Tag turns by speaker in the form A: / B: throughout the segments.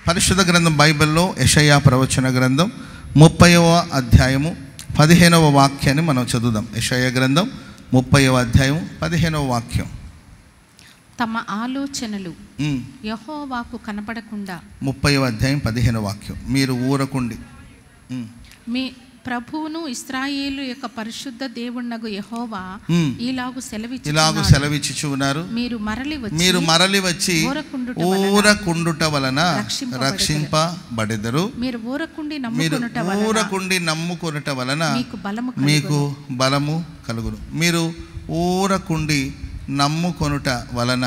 A: పరిశుద్ధ గ్రంథం బైబిల్లో యెషయా ప్రవచన గ్రంథం 30వ అధ్యాయము 15వ వాక్యాన్ని మనం చదువుదాం. యెషయా గ్రంథం 30వ అధ్యాయం 15వ వాక్యం.
B: తమ ఆలోచనలు యెహోవాకు కనపడకుండా.
A: 30వ అధ్యాయం 15వ వాక్యం. మీరు ఊరకుండి
B: మీ ప్రభువును ఇశ్రాయేలు యొక్క పరిశుద్ధ దేవుణ్ణగు యెహోవా ఇలాగు
A: సెలవిచ్చుచున్నారు. మీరు మరలి వచ్చి ఊరకుండుట వలన రక్షింపబడెదరు.
B: మీరు ఊరకుండి నమ్ముకొనుట వలన
A: మీకు బలము కలుగును. మీరు ఊరకుండి నమ్ముకొనుట వలన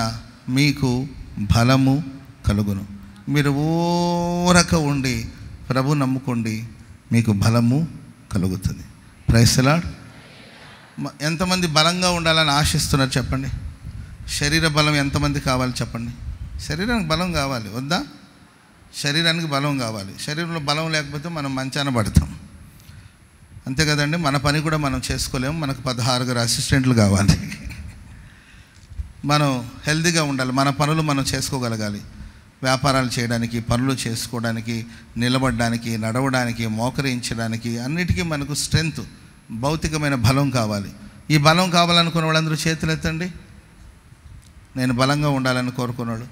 A: మీకు బలము కలుగును. మీరు ఊరక ఉండి ప్రభు నమ్ముకోండి, మీకు బలము కలుగుతుంది. Praise the lord. ఎంతమంది బలంగా ఉండాలని ఆశిస్తున్నారు చెప్పండి. శరీర బలం ఎంతమంది కావాలి చెప్పండి. శరీరానికి బలం కావాలి వద్దా? శరీరానికి బలం కావాలి. శరీరంలో బలం లేకపోతే మనం మంచాన పడతాం, అంతే కదండి. మన పని కూడా మనం చేసుకోలేము. మనకు 16 అసిస్టెంట్లు కావాలి. మనం హెల్తీగా ఉండాలి. మన పనులు మనం చేసుకోగలగాలి. వ్యాపారాలు చేయడానికి, పనులు చేసుకోవడానికి, నిలబడడానికి, నడవడానికి, మోకరించడానికి, అన్నిటికీ మనకు స్ట్రెంగ్త్, భౌతికమైన బలం కావాలి. ఈ బలం కావాలనుకున్న వాళ్ళందరూ చేతులు ఎత్తండి. నేను బలంగా ఉండాలని కోరుకున్నాడు.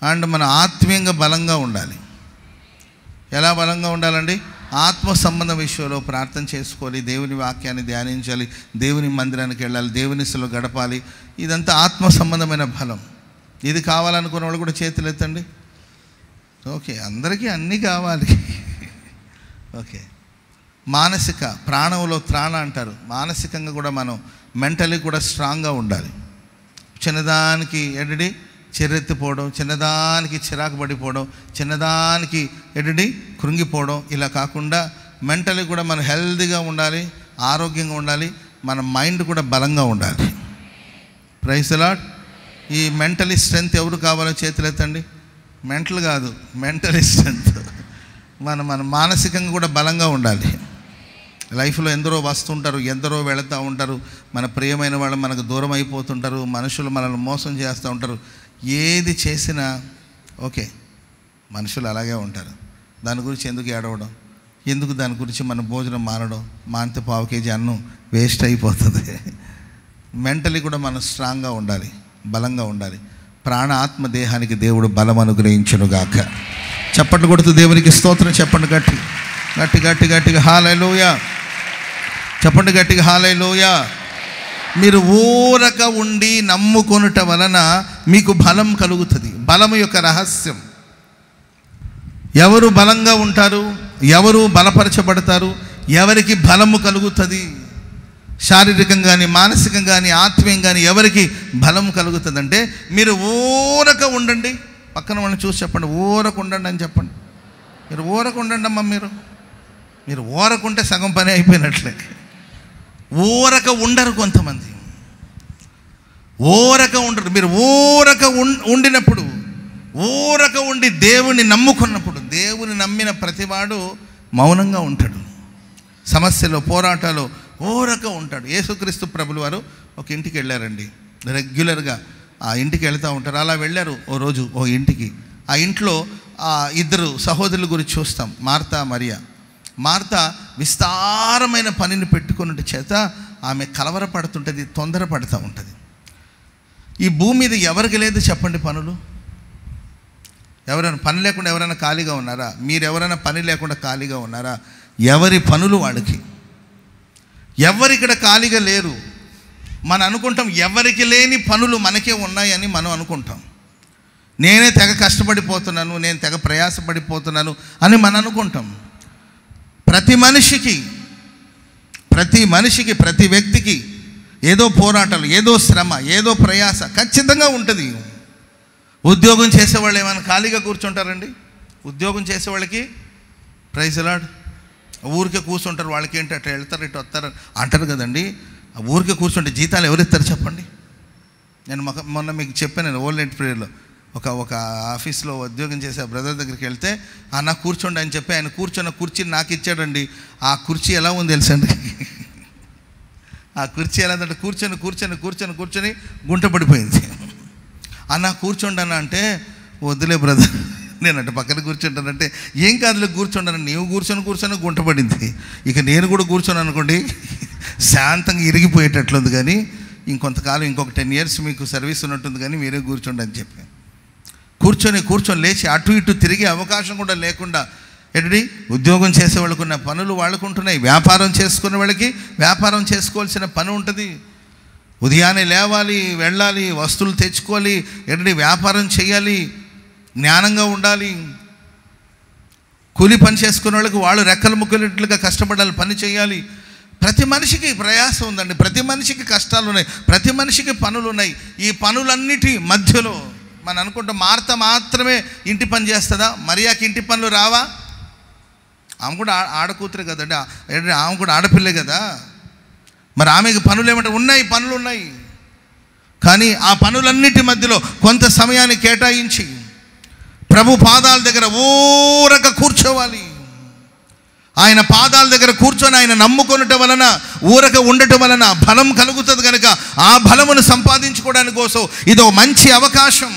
A: అండ్ మన ఆత్మీయంగా బలంగా ఉండాలి. ఎలా బలంగా ఉండాలండి? ఆత్మ సంబంధ విషయంలో ప్రార్థన చేసుకోవాలి, దేవుని వాక్యాన్ని ధ్యానించాలి, దేవుని మందిరానికి వెళ్ళాలి, దేవునిలో గడపాలి. ఇదంతా ఆత్మ సంబంధమైన బలం. ఇది కావాలనుకున్న వాళ్ళు కూడా చేతులు ఎత్తండి. ఓకే, అందరికీ అన్నీ కావాలి. ఓకే, మానసిక ప్రాణంలో త్రాణ అంటారు. మానసికంగా కూడా మనం మెంటలీ కూడా స్ట్రాంగ్గా ఉండాలి. చిన్నదానికి చెర్రెత్తిపోవడం, చిన్నదానికి చిరాకు పడిపోవడం, చిన్నదానికి కృంగిపోవడం, ఇలా కాకుండా మెంటలీ కూడా మనం హెల్తీగా ఉండాలి, ఆరోగ్యంగా ఉండాలి. మన మైండ్ కూడా బలంగా ఉండాలి. Praise the lord. ఈ మెంటలీ స్ట్రెంగ్త్ ఎవరు కావాలో చేతులు ఎత్తండి. మెంటల్ కాదు, మెంటలీ స్ట్రెంగ్త్. మన మానసికంగా కూడా బలంగా ఉండాలి. లైఫ్లో ఎందరో వస్తుంటారు, ఎందరో వెళుతూ ఉంటారు. మన ప్రియమైన వాళ్ళు మనకు దూరం అయిపోతుంటారు. మనుషులు మనల్ని మోసం చేస్తూ ఉంటారు. ఏది చేసినా ఓకే, మనుషులు అలాగే ఉంటారు. దాని గురించి ఎందుకు ఏడవడం, ఎందుకు దాని గురించి మన భోజనం మానడం, మానితే 1/2 kg అన్నం వేస్ట్ అయిపోతుంది. మెంటలీ కూడా మనం స్ట్రాంగ్గా ఉండాలి, బలంగా ఉండాలి. ప్రాణ ఆత్మ దేహానికి దేవుడు బలం అనుగ్రహించునుగాక. చప్పట్లు కొడుతూ దేవునికి స్తోత్రం చెప్పండి. గట్టిగా హల్లెలూయా చెప్పండి. గట్టిగా హల్లెలూయా. మీరు ఊరక ఉండి నమ్ముకొనుట వలన మీకు బలం కలుగుతుంది. బలము యొక్క రహస్యం. ఎవరు బలంగా ఉంటారు, ఎవరు బలపరచబడతారు, ఎవరికి బలము కలుగుతుంది, శారీరకంగా కానీ, మానసికంగా కానీ, ఆత్మీయంగా కానీ ఎవరికి బలం కలుగుతుందంటే మీరు ఊరక ఉండండి. పక్కన వాళ్ళని చూసి చెప్పండి, ఊరక ఉండండి అని చెప్పండి. మీరు ఊరక ఉండండి అమ్మా. మీరు ఊరకుంటే సగం పని అయిపోయినట్లే. ఊరక ఉండరు కొంతమంది, ఊరక ఉండరు. మీరు ఊరక ఉండినప్పుడు, ఊరక ఉండి దేవుని నమ్ముకున్నప్పుడు, దేవుని నమ్మిన ప్రతివాడు మౌనంగా ఉంటాడు. సమస్యలో, పోరాటాలు ఊరక ఉంటాడు. యేసుక్రీస్తు ప్రభులు వారు ఒక ఇంటికి వెళ్ళారండి. రెగ్యులర్గా ఆ ఇంటికి వెళ్తూ ఉంటారు. అలా వెళ్ళారు ఓ రోజు ఓ ఇంటికి. ఆ ఇంట్లో 2 సహోదరుల గురించి చూస్తాం, మార్తా, మరియా. మార్తా విస్తారమైన పనిని పెట్టుకున్నట్టు చేత ఆమె కలవరపడుతుంటుంది, తొందరపడుతూ ఉంటుంది. ఈ భూమి మీద ఎవరికి లేదు చెప్పండి పనులు? ఎవరైనా పని లేకుండా ఎవరైనా ఖాళీగా ఉన్నారా? మీరు ఎవరైనా పని లేకుండా ఖాళీగా ఉన్నారా? ఎవరి పనులు వాడికి. ఎవరిక్కడ ఖాళీగా లేరు. మనం అనుకుంటాం ఎవరికి లేని పనులు మనకే ఉన్నాయని మనం అనుకుంటాం. నేనే తెగ కష్టపడిపోతున్నాను, నేను తెగ ప్రయాసపడిపోతున్నాను అని మనం అనుకుంటాం. ప్రతి మనిషికి ప్రతి వ్యక్తికి ఏదో పోరాటాలు, ఏదో శ్రమ, ఏదో ప్రయాస ఖచ్చితంగా ఉంటుంది. ఉద్యోగం చేసేవాళ్ళు ఏమైనా ఖాళీగా కూర్చుంటారండి? ఉద్యోగం చేసేవాళ్ళకి ప్రైజ్ ది లార్డ్. ఊరికే కూర్చుంటారు. వాళ్ళకి ఏంటి అట్లా వెళ్తారు, ఇటు వస్తారు అంటారు కదండి. ఊరికే కూర్చుంటే జీతాలు ఎవరిస్తారు చెప్పండి? నేను మొన్న మీకు చెప్పాను, ఓల్డ్ నైట్ ప్రేయర్లో ఒక ఆఫీస్లో ఉద్యోగం చేసే బ్రదర్ దగ్గరికి వెళ్తే నాకు కూర్చోండి అని చెప్పి ఆయన కూర్చున్న కుర్చీని నాకు ఇచ్చాడండి. ఆ కుర్చీ ఎలా ఉంది తెలుసండి? ఆ కుర్చీ ఎలా ఉందంటే కూర్చొని గుంట పడిపోయింది. అన్న కూర్చోండి అన్న అంటే వద్దులే బ్రదర్ నేను అటు పక్కన కూర్చుంటానంటే ఏం కాదులే కూర్చుంటాను. నీవు కూర్చొని గుంటపడింది. ఇక నేను కూడా కూర్చొని అనుకోండి శాంతంగా ఇరిగిపోయేటట్లుంది. కానీ ఇంకొంతకాలం ఇంకొక 10 years మీకు సర్వీస్ ఉన్నట్టుంది, కానీ మీరే కూర్చోండి అని చెప్పి కూర్చొని లేచి అటు ఇటు తిరిగే అవకాశం కూడా లేకుండా ఏంటి ఉద్యోగం చేసే వాళ్ళకు ఉన్న పనులు వాళ్ళకు ఉంటున్నాయి. వ్యాపారం చేసుకునే వాళ్ళకి వ్యాపారం చేసుకోవాల్సిన పని ఉంటుంది. ఉదయాన్నే లేవాలి, వెళ్ళాలి, వస్తువులు తెచ్చుకోవాలి, ఏంటి వ్యాపారం చేయాలి, జ్ఞానంగా ఉండాలి. కూలి పని చేసుకునే వాళ్ళకి వాళ్ళు రెక్కలు ముక్కలుగా కష్టపడాలి, పని చేయాలి. ప్రతి మనిషికి ప్రయాసం ఉందండి, ప్రతి మనిషికి కష్టాలు ఉన్నాయి, ప్రతి మనిషికి పనులు ఉన్నాయి. ఈ పనులన్నిటి మధ్యలో మనం అనుకుంటాం మార్త మాత్రమే ఇంటి పని చేస్తుందా, మరియాకి ఇంటి పనులు రావా? ఆమె కూడా ఆడకూతురే కదండి, ఆమె కూడా ఆడపిల్లే కదా. మరి ఆమెకి పనులు ఏమంటే ఉన్నాయి, పనులు ఉన్నాయి. కానీ ఆ పనులన్నిటి మధ్యలో కొంత సమయాన్ని కేటాయించి ప్రభు పాదాల దగ్గర ఊరక కూర్చోవాలి. ఆయన పాదాల దగ్గర కూర్చొని ఆయన నమ్ముకొనటం వలన, ఊరక ఉండటం వలన బలం కలుగుతుంది. కనుక ఆ బలమును సంపాదించుకోవడానికి కోసం ఇదో మంచి అవకాశం.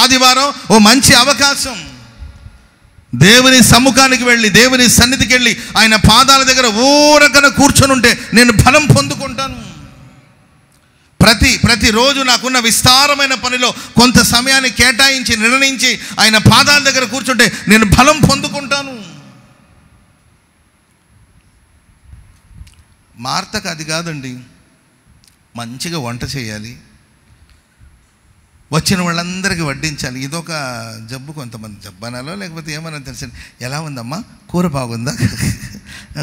A: ఆదివారం ఓ మంచి అవకాశం. దేవుని సముఖానికి వెళ్ళి, దేవుని సన్నిధికి వెళ్ళి ఆయన పాదాల దగ్గర ఊరకన కూర్చొని ఉంటే నేను బలం పొందుకుంటాను. ప్రతిరోజు నాకున్న విస్తారమైన పనిలో కొంత సమయాన్ని కేటాయించి నిర్ణయించి ఆయన పాదాల దగ్గర కూర్చుంటే నేను బలం పొందుకుంటాను. మార్తకు అది కాదండి, మంచిగా వంట చేయాలి, వచ్చిన వాళ్ళందరికీ వడ్డించాలి. ఇదొక జబ్బు కొంతమంది, జబ్బనాలో లేకపోతే ఏమన్నా తెలిసి, ఎలా ఉందమ్మా, కూర బాగుందా,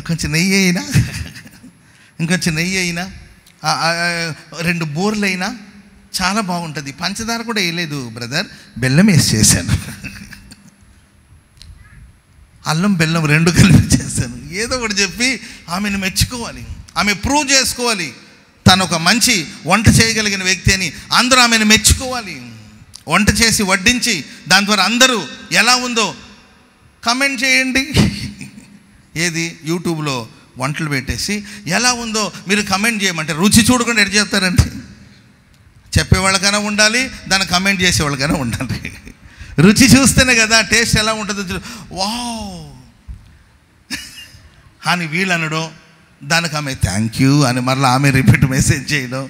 A: కొంచెం నెయ్యి అయినా, ఇంకొంచెం నెయ్యి అయినా, 2 బోర్లు అయినా చాలా బాగుంటుంది. పంచదార కూడా వేయలేదు బ్రదర్, బెల్లం వేసి చేశాను, అల్లం బెల్లం 2 కలిపి చేశాను. ఏదో ఒకటి చెప్పి ఆమెను మెచ్చుకోవాలి, ఆమె ప్రూవ్ చేసుకోవాలి తను ఒక మంచి వంట చేయగలిగిన వ్యక్తి అని అందరూ ఆమెను మెచ్చుకోవాలి. వంట చేసి వడ్డించి దాని ద్వారా అందరూ ఎలా ఉందో కమెంట్ చేయండి. ఏది యూట్యూబ్లో వంటలు పెట్టేసి ఎలా ఉందో మీరు కమెంట్ చేయమంటే రుచి చూడకుండా ఎటు చేస్తారంటే చెప్పేవాళ్ళకైనా ఉండాలి, దాన్ని కమెంట్ చేసేవాళ్ళకైనా ఉండాలి. రుచి చూస్తేనే కదా టేస్ట్ ఎలా ఉంటుందో వావ్ అని వీళ్ళు అనడం, దానికి ఆమె థ్యాంక్ యూ అని మరలా ఆమె రిపీట్ మెసేజ్ చేయడం.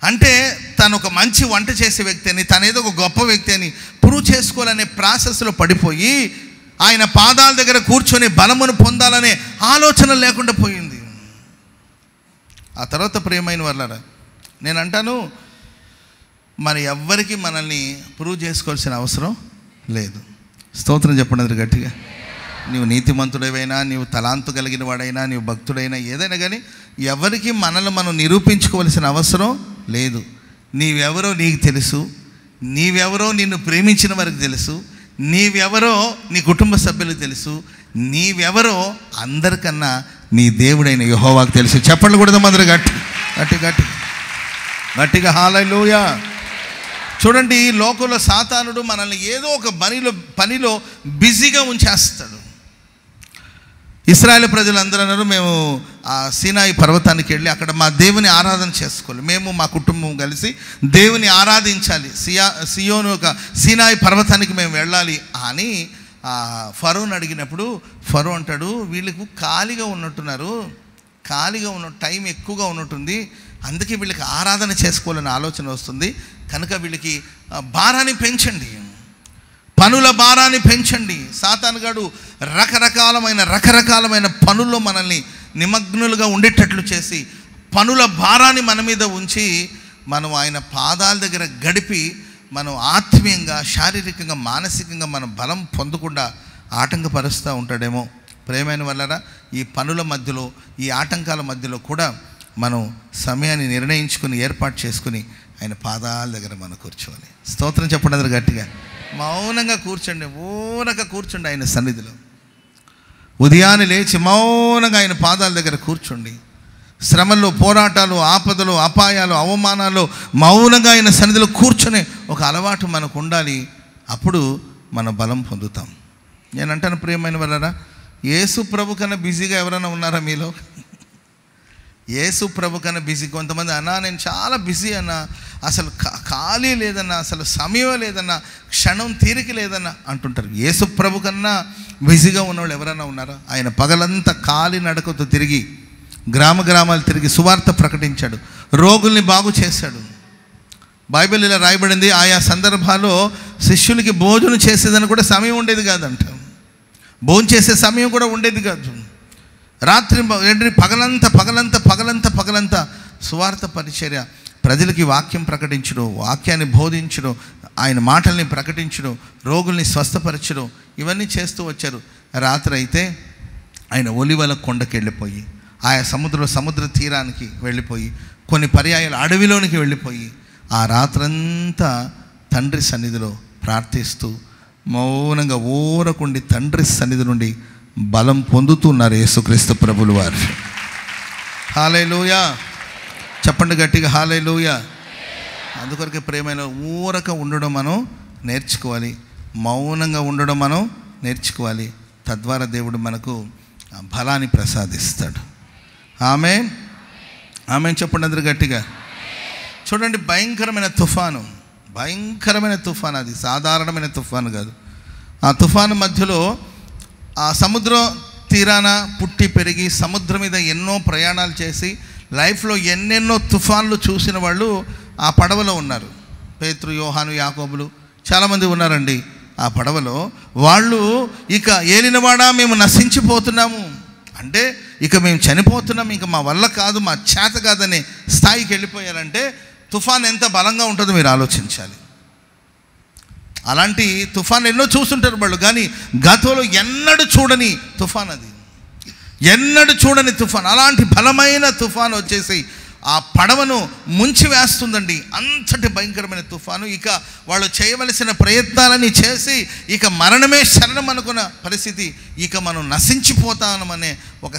A: అంటే తను ఒక మంచి వంట చేసే వ్యక్తి అని, తనేదో ఒక గొప్ప వ్యక్తి అని ప్రూవ్ చేసుకోవాలనే ప్రాసెస్లో పడిపోయి ఆయన పాదాల దగ్గర కూర్చొని బలమును పొందాలనే ఆలోచన లేకుండా పోయింది. ఆ తర్వాత ప్రియమైన వాళ్ళారా, నేను అంటాను మరి ఎవ్వరికి మనల్ని ప్రూవ్ చేసుకోవాల్సిన అవసరం లేదు. స్తోత్రం చెప్పండి గట్టిగా. నీవు నీతిమంతుడైనా, నీవు తలాంతు కలిగిన వాడైనా, నీవు భక్తుడైనా, ఏదైనా కానీ ఎవరికి మనల్ని మనం నిరూపించుకోవాల్సిన అవసరం లేదు. నీవెవరో నీకు తెలుసు, నీవెవరో నిన్ను ప్రేమించిన వారికి తెలుసు, నీవెవరో నీ కుటుంబ సభ్యులకు తెలుసు, నీవెవరో అందరికన్నా నీ దేవుడైన యెహోవాకు తెలుసు. చెప్పండి కూడా అందరూ గట్టిగా హల్లెలూయా. చూడండి, ఈ లోకంలో సాతానుడు మనల్ని ఏదో ఒక పనిలో బిజీగా ఉంచేస్తాడు. ఇశ్రాయేలు ప్రజలందరూ అన్నారు, మేము ఆ సీనాయి పర్వతానికి వెళ్ళి అక్కడ మా దేవుని ఆరాధన చేసుకోవాలి, మేము మా కుటుంబం కలిసి దేవుని ఆరాధించాలి, సియోను ఒక సీనాయి పర్వతానికి మేము వెళ్ళాలి అని ఫరోని అడిగినప్పుడు ఫరో అంటాడు, వీళ్ళకు ఖాళీగా ఉన్నట్టున్నారు, ఖాళీగా ఉన్న టైం ఎక్కువగా ఉన్నట్టుంది, అందుకే వీళ్ళకి ఆరాధన చేసుకోవాలని ఆలోచన వస్తుంది, కనుక వీళ్ళకి భారాన్ని పెంచండి, పనుల భారాన్ని పెంచండి. సాతానుగాడు రకరకాలమైన పనుల్లో మనల్ని నిమగ్నులుగా ఉండేటట్లు చేసి పనుల భారాన్ని మన మీద ఉంచి మనం ఆయన పాదాల దగ్గర గడిపి మనం ఆత్మీయంగా, శారీరకంగా, మానసికంగా మనం బలం పొందకుండా ఆటంకపరుస్తూ ఉంటాడేమో. ప్రేమైన వల్లరా ఈ పనుల మధ్యలో, ఈ ఆటంకాల మధ్యలో కూడా మనం సమయాన్ని నిర్ణయించుకుని ఏర్పాటు చేసుకుని ఆయన పాదాల దగ్గర మనం కూర్చోవాలి. స్తోత్రం చెప్పండి అందరూ గట్టిగా. మౌనంగా కూర్చోండి, ఊరక కూర్చోండి ఆయన సన్నిధిలో. ఉదయాన్నే లేచి మౌనంగా ఆయన పాదాల దగ్గర కూర్చోండి. శ్రమల్లో, పోరాటాలు, ఆపదలు, అపాయాలు, అవమానాలు మౌనంగా ఆయన సన్నిధిలో కూర్చొని ఒక అలవాటు మనకు ఉండాలి. అప్పుడు మనం బలం పొందుతాం. నేను అంటాను ప్రియమైన వాళ్ళరా, యేసు ప్రభు కన్నా బిజీగా ఎవరైనా ఉన్నారా మీలో? యేసు ప్రభు కన్నా బిజీ. కొంతమంది అన్నా నేను చాలా బిజీ అన్నా, అసలు ఖాళీ లేదన్నా, అసలు సమయం లేదన్నా, క్షణం తీరిక లేదన్నా అంటుంటారు. యేసు ప్రభు కన్నా బిజీగా ఉన్నవాళ్ళు ఎవరైనా ఉన్నారా? ఆయన పగలంతా ఖాళీ నడకతో తిరిగి గ్రామాలు తిరిగి సువార్త ప్రకటించాడు, రోగుల్ని బాగు చేశాడు. బైబిల్ ఇలా రాయబడింది, ఆయా సందర్భాల్లో శిష్యులకి భోజనం చేసేదని కూడా సమయం ఉండేది కాదంట. భోజనం చేసే సమయం కూడా ఉండేది కాదు. రాత్రి పగలంతా సువార్త పరిచర్య, ప్రజలకి వాక్యం ప్రకటించడం, వాక్యాన్ని బోధించడం, ఆయన మాటల్ని ప్రకటించడం, రోగుల్ని స్వస్థపరచడం, ఇవన్నీ చేస్తూ వచ్చారు. రాత్రి అయితే ఆయన ఒలివల కొండకి వెళ్ళిపోయి, ఆయా సముద్ర తీరానికి వెళ్ళిపోయి, కొన్ని పర్యాయాలు అడవిలోనికి వెళ్ళిపోయి, ఆ రాత్రంతా తండ్రి సన్నిధిలో ప్రార్థిస్తూ మౌనంగా ఊరకుండి తండ్రి సన్నిధి నుండి బలం పొందుతున్నారు యేసుక్రీస్తు ప్రభులు వారు. హల్లెలూయా, చెప్పండి గట్టిగా హల్లెలూయా. అందుకొరకే ప్రేమైన ఊరక ఉండడం మనం నేర్చుకోవాలి, మౌనంగా ఉండడం మనం నేర్చుకోవాలి. తద్వారా దేవుడు మనకు బలాన్ని ప్రసాదిస్తాడు. ఆమేన్, ఆమేన్ చెప్పండి అందరూ గట్టిగా. చూడండి, భయంకరమైన తుఫాను, అది సాధారణమైన తుఫాను కాదు. ఆ తుఫాను మధ్యలో ఆ సముద్ర తీరాన పుట్టి పెరిగి సముద్రం మీద ఎన్నో ప్రయాణాలు చేసి లైఫ్లో ఎన్నెన్నో తుఫాన్లు చూసిన వాళ్ళు ఆ పడవలో ఉన్నారు. పేతురు, యోహాను, యాకోబులు చాలామంది ఉన్నారండి ఆ పడవలో. వాళ్ళు ఇక ఏలినవాడా మేము నశించిపోతున్నాము అంటే, ఇక మేము చనిపోతున్నాం, ఇక మా వల్ల కాదు, మా చేత కాదనే స్థాయికి వెళ్ళిపోయారంటే తుఫాన్ ఎంత బలంగా ఉంటుందో మీరు ఆలోచించాలి. అలాంటి తుఫాన్ ఎన్నో చూస్తుంటారు వాళ్ళు, కానీ గతంలో ఎన్నడూ చూడని తుఫాన్ అది, ఎన్నడూ చూడని తుఫాన్. అలాంటి బలమైన తుఫాన్ వచ్చేసి ఆ పడవను ముంచి వేస్తుందండి. అంతటి భయంకరమైన తుఫాను. ఇక వాళ్ళు చేయవలసిన ప్రయత్నాలని చేసి ఇక మరణమే శరణం అనుకున్న పరిస్థితి, ఇక మనం నశించిపోతామనే ఒక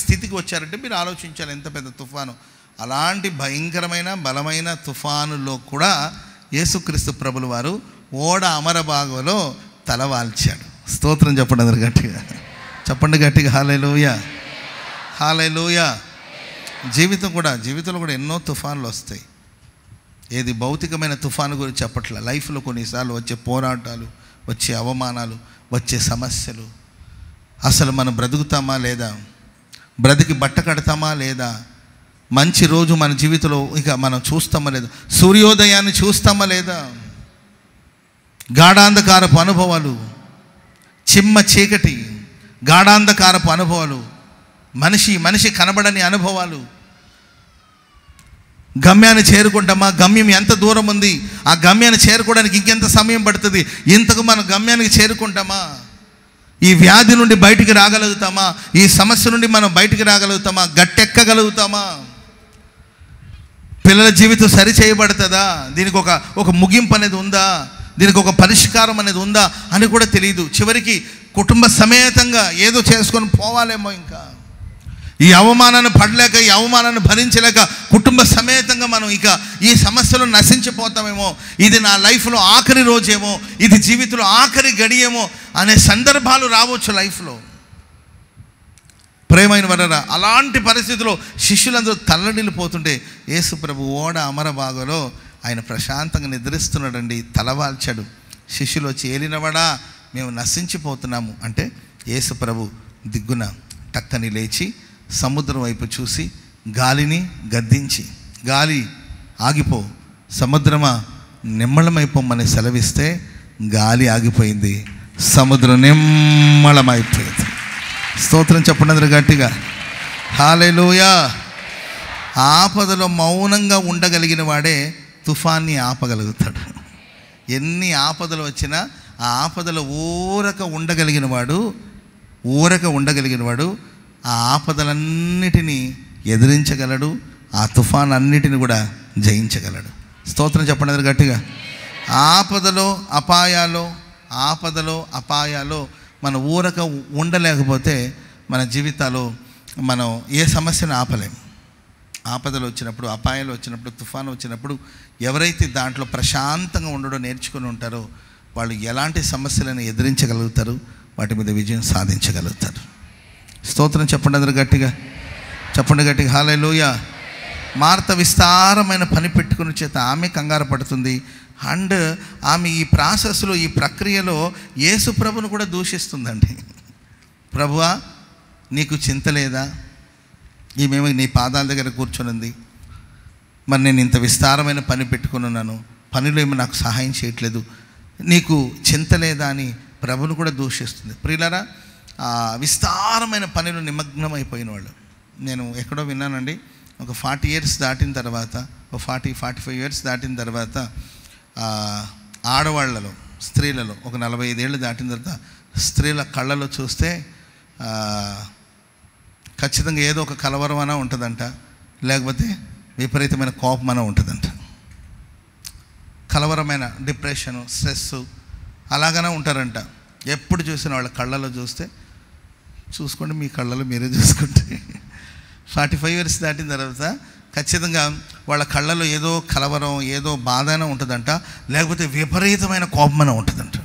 A: స్థితికి వచ్చారంటే మీరు ఆలోచించాలి ఎంత పెద్ద తుఫాను. అలాంటి భయంకరమైన బలమైన తుఫానులో కూడా యేసుక్రీస్తు ప్రభులు వారు ఓడ అమరభాగంలో తలవాల్చాడు. స్తోత్రం చెప్పండి అందరు గట్టిగా, చెప్పండి గట్టిగా హల్లెలూయా, హల్లెలూయా. జీవితంలో కూడా ఎన్నో తుఫాన్లు వస్తాయి. ఏది భౌతికమైన తుఫాను గురించి చెప్పట్లే. లైఫ్లో కొన్నిసార్లు వచ్చే పోరాటాలు, వచ్చే అవమానాలు, వచ్చే సమస్యలు, అసలు మనం బ్రతుకుతామా లేదా, బ్రతికి బట్ట కడతామా లేదా, మంచి రోజు మన జీవితంలో ఇక మనం చూస్తామా లేదా, సూర్యోదయాన్ని చూస్తామా లేదా, గాఢాంధకారపు అనుభవాలు, చిమ్మ చీకటి గాఢాంధకారపు అనుభవాలు, మనిషి కనబడని అనుభవాలు. గమ్యాన్ని చేరుకుంటామా, గమ్యం ఎంత దూరం ఉంది, ఆ గమ్యాన్ని చేరుకోవడానికి ఇంకెంత సమయం పడుతుంది, ఇంతకు మనం గమ్యానికి చేరుకుంటామా, ఈ వ్యాధి నుండి బయటికి రాగలుగుతామా, ఈ సమస్య నుండి మనం బయటికి రాగలుగుతామా, గట్టెక్కగలుగుతామా, పిల్లల జీవితం సరి చేయబడుతుందా, దీనికి ఒక ముగింపు అనేది ఉందా, దీనికి ఒక పరిష్కారం అనేది ఉందా అని కూడా తెలియదు. చివరికి కుటుంబ సమేతంగా ఏదో చేసుకొని పోవాలేమో, ఇంకా ఈ అవమానాన్ని పడలేక, ఈ అవమానాన్ని భరించలేక కుటుంబ సమేతంగా మనం ఇక ఈ సమస్యలో నశించిపోతామేమో, ఇది నా లైఫ్లో ఆఖరి రోజేమో, ఇది జీవితంలో ఆఖరి గడియేమో అనే సందర్భాలు రావచ్చు లైఫ్లో. ప్రేమైన వరరా, అలాంటి పరిస్థితిలో శిష్యులందరూ తల్లడిల్లిపోతుంటే యేసు ప్రభు ఓడ అమరభాగంలో ఆయన ప్రశాంతంగా నిద్రిస్తున్నాడండి. తలవాల్చాడు. శిష్యులు వచ్చి ఏలినవాడా మేము నశించిపోతున్నాము అంటే యేసు ప్రభు దిగ్గున టక్కని లేచి సముద్రం వైపు చూసి గాలిని గద్దించి, గాలి ఆగిపో, సముద్రమా నిమ్మళమైపోమని సెలవిస్తే గాలి ఆగిపోయింది, సముద్రం నిమ్మళమైపోయింది. స్తోత్రం చెప్పండి అందరూ గట్టిగా హల్లెలూయా. ఆపదలో మౌనంగా ఉండగలిగిన వాడే తుఫాన్ని ఆపగలుగుతాడు. ఎన్ని ఆపదలు వచ్చినా ఆ ఆపదలో ఊరక ఉండగలిగిన వాడు ఆ ఆపదలన్నిటినీ ఎదిరించగలడు, ఆ తుఫాన్ అన్నిటిని కూడా జయించగలడు. స్తోత్రం చెప్పండి అందరూ గట్టిగా. ఆపదలో అపాయాలో మన ఊరక ఉండలేకపోతే మన జీవితాల్లో మనం ఏ సమస్యను ఆపలేము. ఆపదలు వచ్చినప్పుడు, అపాయాలు వచ్చినప్పుడు, తుఫాను వచ్చినప్పుడు ఎవరైతే దాంట్లో ప్రశాంతంగా ఉండడం నేర్చుకుని ఉంటారో వాళ్ళు ఎలాంటి సమస్యలను ఎదిరించగలుగుతారు, వాటి మీద విజయం సాధించగలుగుతారు. స్తోత్రం చెప్పండి అందరూ గట్టిగా. చెప్పండి గట్టిగా హల్లెలూయా. మార్త విస్తారమైన పని పెట్టుకుని చేత ఆమె కంగారు పడుతుంది. అండ్ ఆమె ఈ ప్రాసెస్లో, ఈ ప్రక్రియలో యేసు ప్రభును కూడా దూషిస్తుందండి. ప్రభువా, నీకు చింత లేదా? ఈమెమో నీ పాదాల దగ్గర కూర్చొనింది, మరి నేను ఇంత విస్తారమైన పని పెట్టుకున్నాను, పనిలో ఏమో నాకు సహాయం చేయట్లేదు, నీకు చింత లేదా అని ప్రభును కూడా దూషిస్తుంది. ప్రియులారా, విస్తారమైన పనిలో నిమగ్నం అయిపోయిన వాళ్ళు. నేను ఎక్కడో విన్నానండి, ఒక 40 years దాటిన తర్వాత, ఒక 40-45 years దాటిన తర్వాత ఆడవాళ్లలో, స్త్రీలలో ఒక 45 ఏళ్ళు దాటిన తర్వాత స్త్రీల కళ్ళలో చూస్తే ఖచ్చితంగా ఏదో ఒక కలవరం అనా ఉంటుందంట, లేకపోతే విపరీతమైన కోపం అనా ఉంటుందంట. కలవరమైన డిప్రెషను, స్ట్రెస్సు అలాగనే ఉంటారంట. ఎప్పుడు చూసిన వాళ్ళ కళ్ళలో చూసుకోండి, మీ కళ్ళలో మీరే చూసుకుంటే 45 years దాటిన తర్వాత ఖచ్చితంగా వాళ్ళ కళ్ళలో ఏదో కలవరం, ఏదో బాధన ఉంటుందంట, లేకపోతే విపరీతమైన కోపమైన ఉంటుందంట.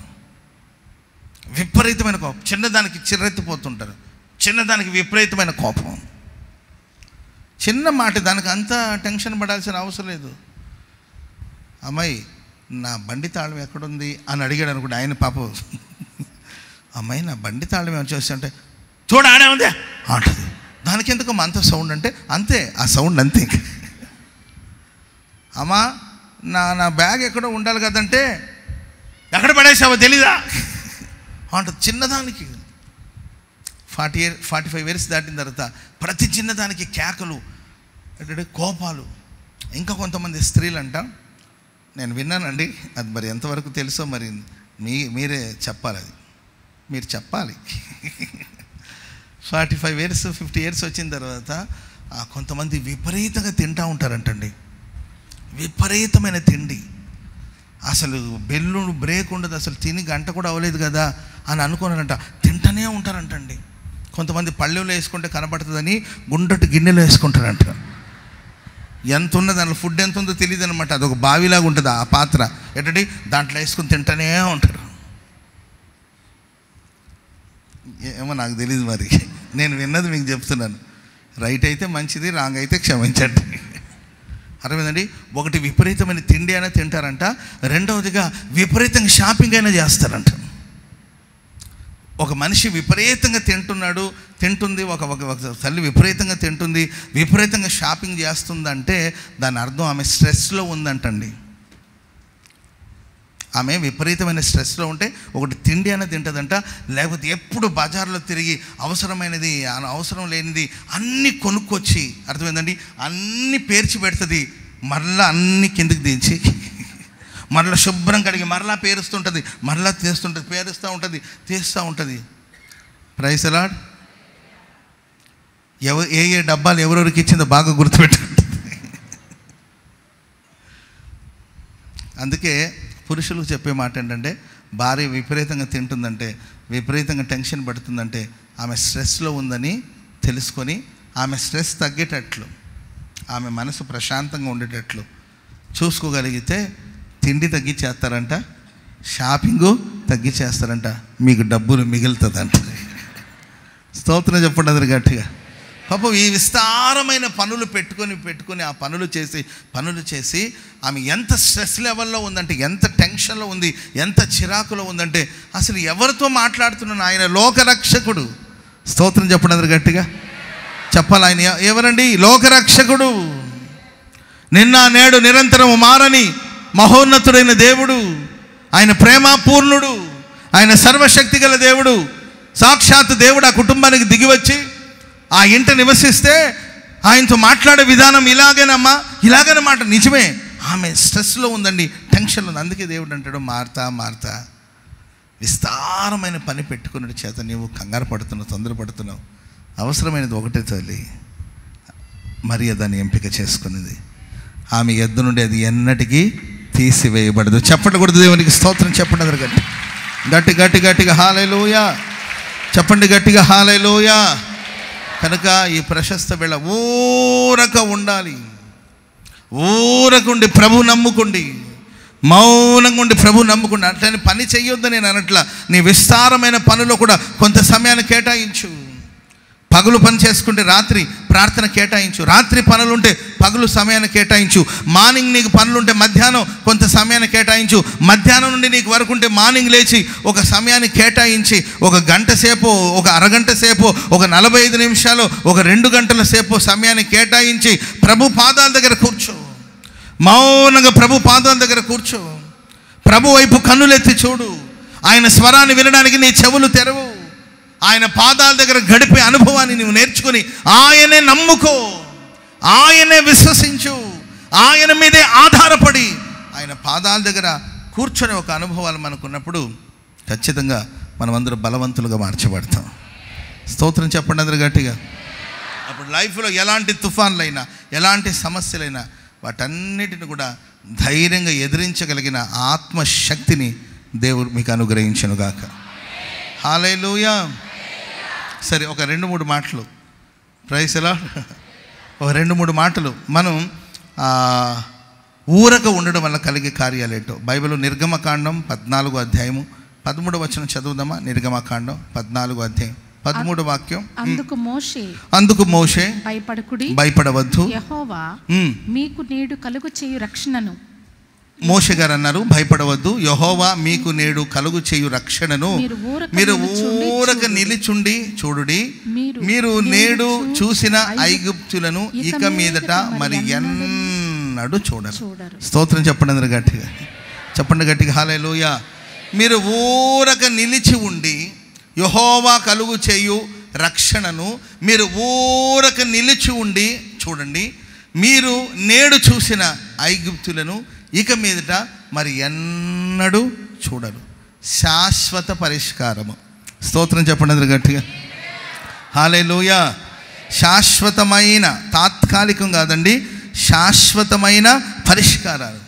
A: విపరీతమైన కోపం, చిన్నదానికి చిర్రెత్తిపోతుంటారు, చిన్నదానికి విపరీతమైన కోపం. చిన్న మాట, దానికి అంత టెన్షన్ పడాల్సిన అవసరం లేదు. అమ్మాయి, నా బండి తాళం ఎక్కడుంది అని అడిగాడు అనుకోండి, ఆయన పాపం, అమ్మాయి నా బండి తాళం ఏమైనా చేస్తుంటే చూడ ఆడే ఉంది అంటుంది. దానికి ఎందుకు అంత సౌండ్ అంటే అంతే, ఆ సౌండ్ అంతే. అమ్మా, నా బ్యాగ్ ఎక్కడో ఉండాలి కదంటే ఎక్కడ పడేసావో తెలీదా అంటుంది. చిన్నదానికి 45 years దాటిన తర్వాత ప్రతి చిన్నదానికి కేకలు, అంటే కోపాలు. ఇంకా కొంతమంది స్త్రీలు అంట, నేను విన్నానండి, అది మరి ఎంతవరకు తెలుసో మరి మీరే చెప్పాలి, అది మీరు చెప్పాలి. 45 years 50 years వచ్చిన తర్వాత కొంతమంది విపరీతంగా తింటూ ఉంటారంటండి. విపరీతమైన తిండి, అసలు బెల్లు బ్రేక్ ఉండదు, అసలు తిని గంట కూడా అవ్వలేదు కదా అని అనుకున్నారంట, తింటూనే ఉంటారంటండి. కొంతమంది పళ్ళెంలో వేసుకుంటే కనపడుతుందని గుండ్రటి గిన్నెలో వేసుకుంటారంట. ఎంత ఉన్నది దాంట్లో, ఫుడ్ ఎంత ఉందో తెలియదు అనమాట. అదొక బావిలాగా ఉంటుంది ఆ పాత్ర, ఎట్టటి దాంట్లో వేసుకుని తింటూనే ఉంటారు. ఏమో నాకు తెలియదు, మరి నేను విన్నది మీకు చెప్తున్నాను. రైట్ అయితే మంచిది, రాంగ్ అయితే క్షమించండి. అర్థమైందండి. ఒకటి విపరీతమైన తిండి అయినా తింటారంట, రెండవదిగా విపరీతంగా షాపింగ్ అయినా చేస్తారంట. ఒక మనిషి విపరీతంగా తింటుంది, ఒక తల్లి విపరీతంగా తింటుంది, విపరీతంగా షాపింగ్ చేస్తుందంటే దాని అర్థం ఆమె స్ట్రెస్లో ఉందంటండి. ఆమె విపరీతమైన స్ట్రెస్లో ఉంటే ఒకటి తిండి అయినా తింటుందంట, లేకపోతే ఎప్పుడు బజార్లో తిరిగి అవసరమైనది అవసరం లేనిది అన్నీ కొనుక్కొచ్చి, అర్థమైందండి, అన్నీ పేర్చి పెడుతుంది, మరలా అన్నీ కిందికి దించి మరలా శుభ్రం కడిగి మరలా పేరుస్తుంటుంది, మరలా తీస్తుంటుంది, తీస్తూ ఉంటుంది. Praise the lord. ఏ డబ్బాలు ఎవరెవరికి ఇచ్చిందో బాగా గుర్తుపెట్టుంటుంది. అందుకే పురుషులకు చెప్పే మాట ఏంటంటే, భార్య విపరీతంగా తింటుందంటే, విపరీతంగా టెన్షన్ పడుతుందంటే ఆమె స్ట్రెస్లో ఉందని తెలుసుకొని ఆమె స్ట్రెస్ తగ్గేటట్లు, ఆమె మనసు ప్రశాంతంగా ఉండేటట్లు చూసుకోగలిగితే తిండి తగ్గించేస్తారంట, షాపింగు తగ్గించేస్తారంట, మీకు డబ్బులు మిగులుతుందంట. స్తోత్రం చెప్పండి అందరు గట్టిగా. పాపం ఈ విస్తారమైన పనులు పెట్టుకొని ఆ పనులు చేసి ఆమె ఎంత స్ట్రెస్ లెవెల్లో ఉందంటే, ఎంత టెన్షన్లో ఉంది, ఎంత చిరాకులో ఉందంటే, అసలు ఎవరితో మాట్లాడుతున్నాను? ఆయన లోకరక్షకుడు. స్తోత్రం చెప్పండి అందరు గట్టిగా చెప్పాలి. ఆయన ఎవరండి? లోకరక్షకుడు. నిన్న నేడు నిరంతరం మారని మహోన్నతుడైన దేవుడు, ఆయన ప్రేమపూర్ణుడు, ఆయన సర్వశక్తి గల దేవుడు, సాక్షాత్ దేవుడు ఆ కుటుంబానికి దిగివచ్చి ఆ ఇంట నివసిస్తే ఆయనతో మాట్లాడే విధానం ఇలాగేనమ్మా, ఇలాగనే మాట. నిజమే, ఆమె స్ట్రెస్లో ఉందండి, టెన్షన్లో ఉంది. అందుకే దేవుడు అంటాడు, మార్తా విస్తారమైన పని పెట్టుకున్న చేత నీవు కంగారు పడుతున్నావు, తొందరపడుతున్నావు. అవసరమైనది ఒకటే తల్లి, మరియ దాన్ని ఎంపిక చేసుకున్నది. ఆమె ఎద్దు నుండి అది ఎన్నటికీ తీసివేయబడదు. చెప్పకూడదు. దేవునికి స్తోత్రం చెప్పండి అందరు గట్టిగా హల్లెలూయా చెప్పండి, గట్టిగా హల్లెలూయా. కనుక ఈ ప్రశస్త వేళ ఊరక ఉండాలి, ఊరకుండి ప్రభు నమ్ముకోండి, మౌనంగా ఉండి ప్రభు నమ్ముకోండి. అట్లని పని చెయ్యొద్దు నేను అనట్లా. నీ విస్తారమైన పనిలో కూడా కొంత సమయాన్ని కేటాయించు. పగులు పని చేసుకుంటే రాత్రి ప్రార్థన కేటాయించు, రాత్రి పనులుంటే పగులు సమయాన్ని కేటాయించు, మార్నింగ్ నీకు పనులుంటే మధ్యాహ్నం కొంత సమయాన్ని కేటాయించు, మధ్యాహ్నం నుండి నీకు వరకు ఉంటే మార్నింగ్ లేచి ఒక సమయాన్ని కేటాయించి ఒక గంట సేపు, ఒక అరగంట సేపు, ఒక 45 నిమిషాలు, ఒక 2 గంటల సేపు సమయాన్ని కేటాయించి ప్రభు పాదాల దగ్గర కూర్చో. మౌనంగా ప్రభు పాదాల దగ్గర కూర్చో. ప్రభు వైపు కన్నులెత్తి చూడు. ఆయన స్వరాన్ని వినడానికి నీ చెవులు తెరవు. ఆయన పాదాల దగ్గర గడిపే అనుభవాన్ని నువ్వు నేర్చుకుని ఆయనే నమ్ముకో, ఆయనే విశ్వసించు, ఆయన మీదే ఆధారపడి ఆయన పాదాల దగ్గర కూర్చొని ఒక అనుభవాలు మనకున్నప్పుడు ఖచ్చితంగా మనమందరం బలవంతులుగా మార్చబడతాం. స్తోత్రం చెప్పండి అందరూ గట్టిగా. అప్పుడు లైఫ్లో ఎలాంటి తుఫాన్లైనా, ఎలాంటి సమస్యలైనా వాటన్నిటిని కూడా ధైర్యంగా ఎదిరించగలిగిన ఆత్మశక్తిని దేవుడు మీకు అనుగ్రహించునుగాక. హల్లెలూయా. సరే, ఒక 2-3 మాటలు ప్రైజ్ ఎలా, ఒక 2-3 మాటలు మనం ఊరక ఉండడం వల్ల కలిగే కార్యాలేంటో బైబిల్లో నిర్గమకాండం 14వ అధ్యాయము 13వ వచనం చదువుదామా. నిర్గమకాండం 14వ అధ్యాయం 13వ వాక్యం. అందుకు మోషే భయపడవద్దు, యెహోవా
B: మీకు నేడు కలుగు చేయు రక్షణను.
A: మోషే గారు అన్నారు, భయపడవద్దు, యెహోవా మీకు నేడు కలుగు చేయు రక్షణను మీరు ఊరక నిలిచుండి చూడుడి. మీరు నేడు చూసిన ఐగుప్తులను ఇక మీదట మరి ఎన్నడూ చూడరు. స్తోత్రం చెప్పండి అందరూ గట్టిగా, చెప్పండి గట్టిగా హల్లెలూయా. మీరు ఊరక నిలిచి ఉండి యెహోవా కలుగు చేయు రక్షణను మీరు ఊరక నిలిచి ఉండి చూడండి. మీరు నేడు చూసిన ఐగుప్తులను ఇక మీదట మరి ఎన్నడూ చూడరు. శాశ్వత పరిష్కారము. స్తోత్రం చెప్పండి అందరూ గట్టిగా హల్లెలూయా. శాశ్వతమైన, తాత్కాలికం కాదండి, శాశ్వతమైన పరిష్కారాలు.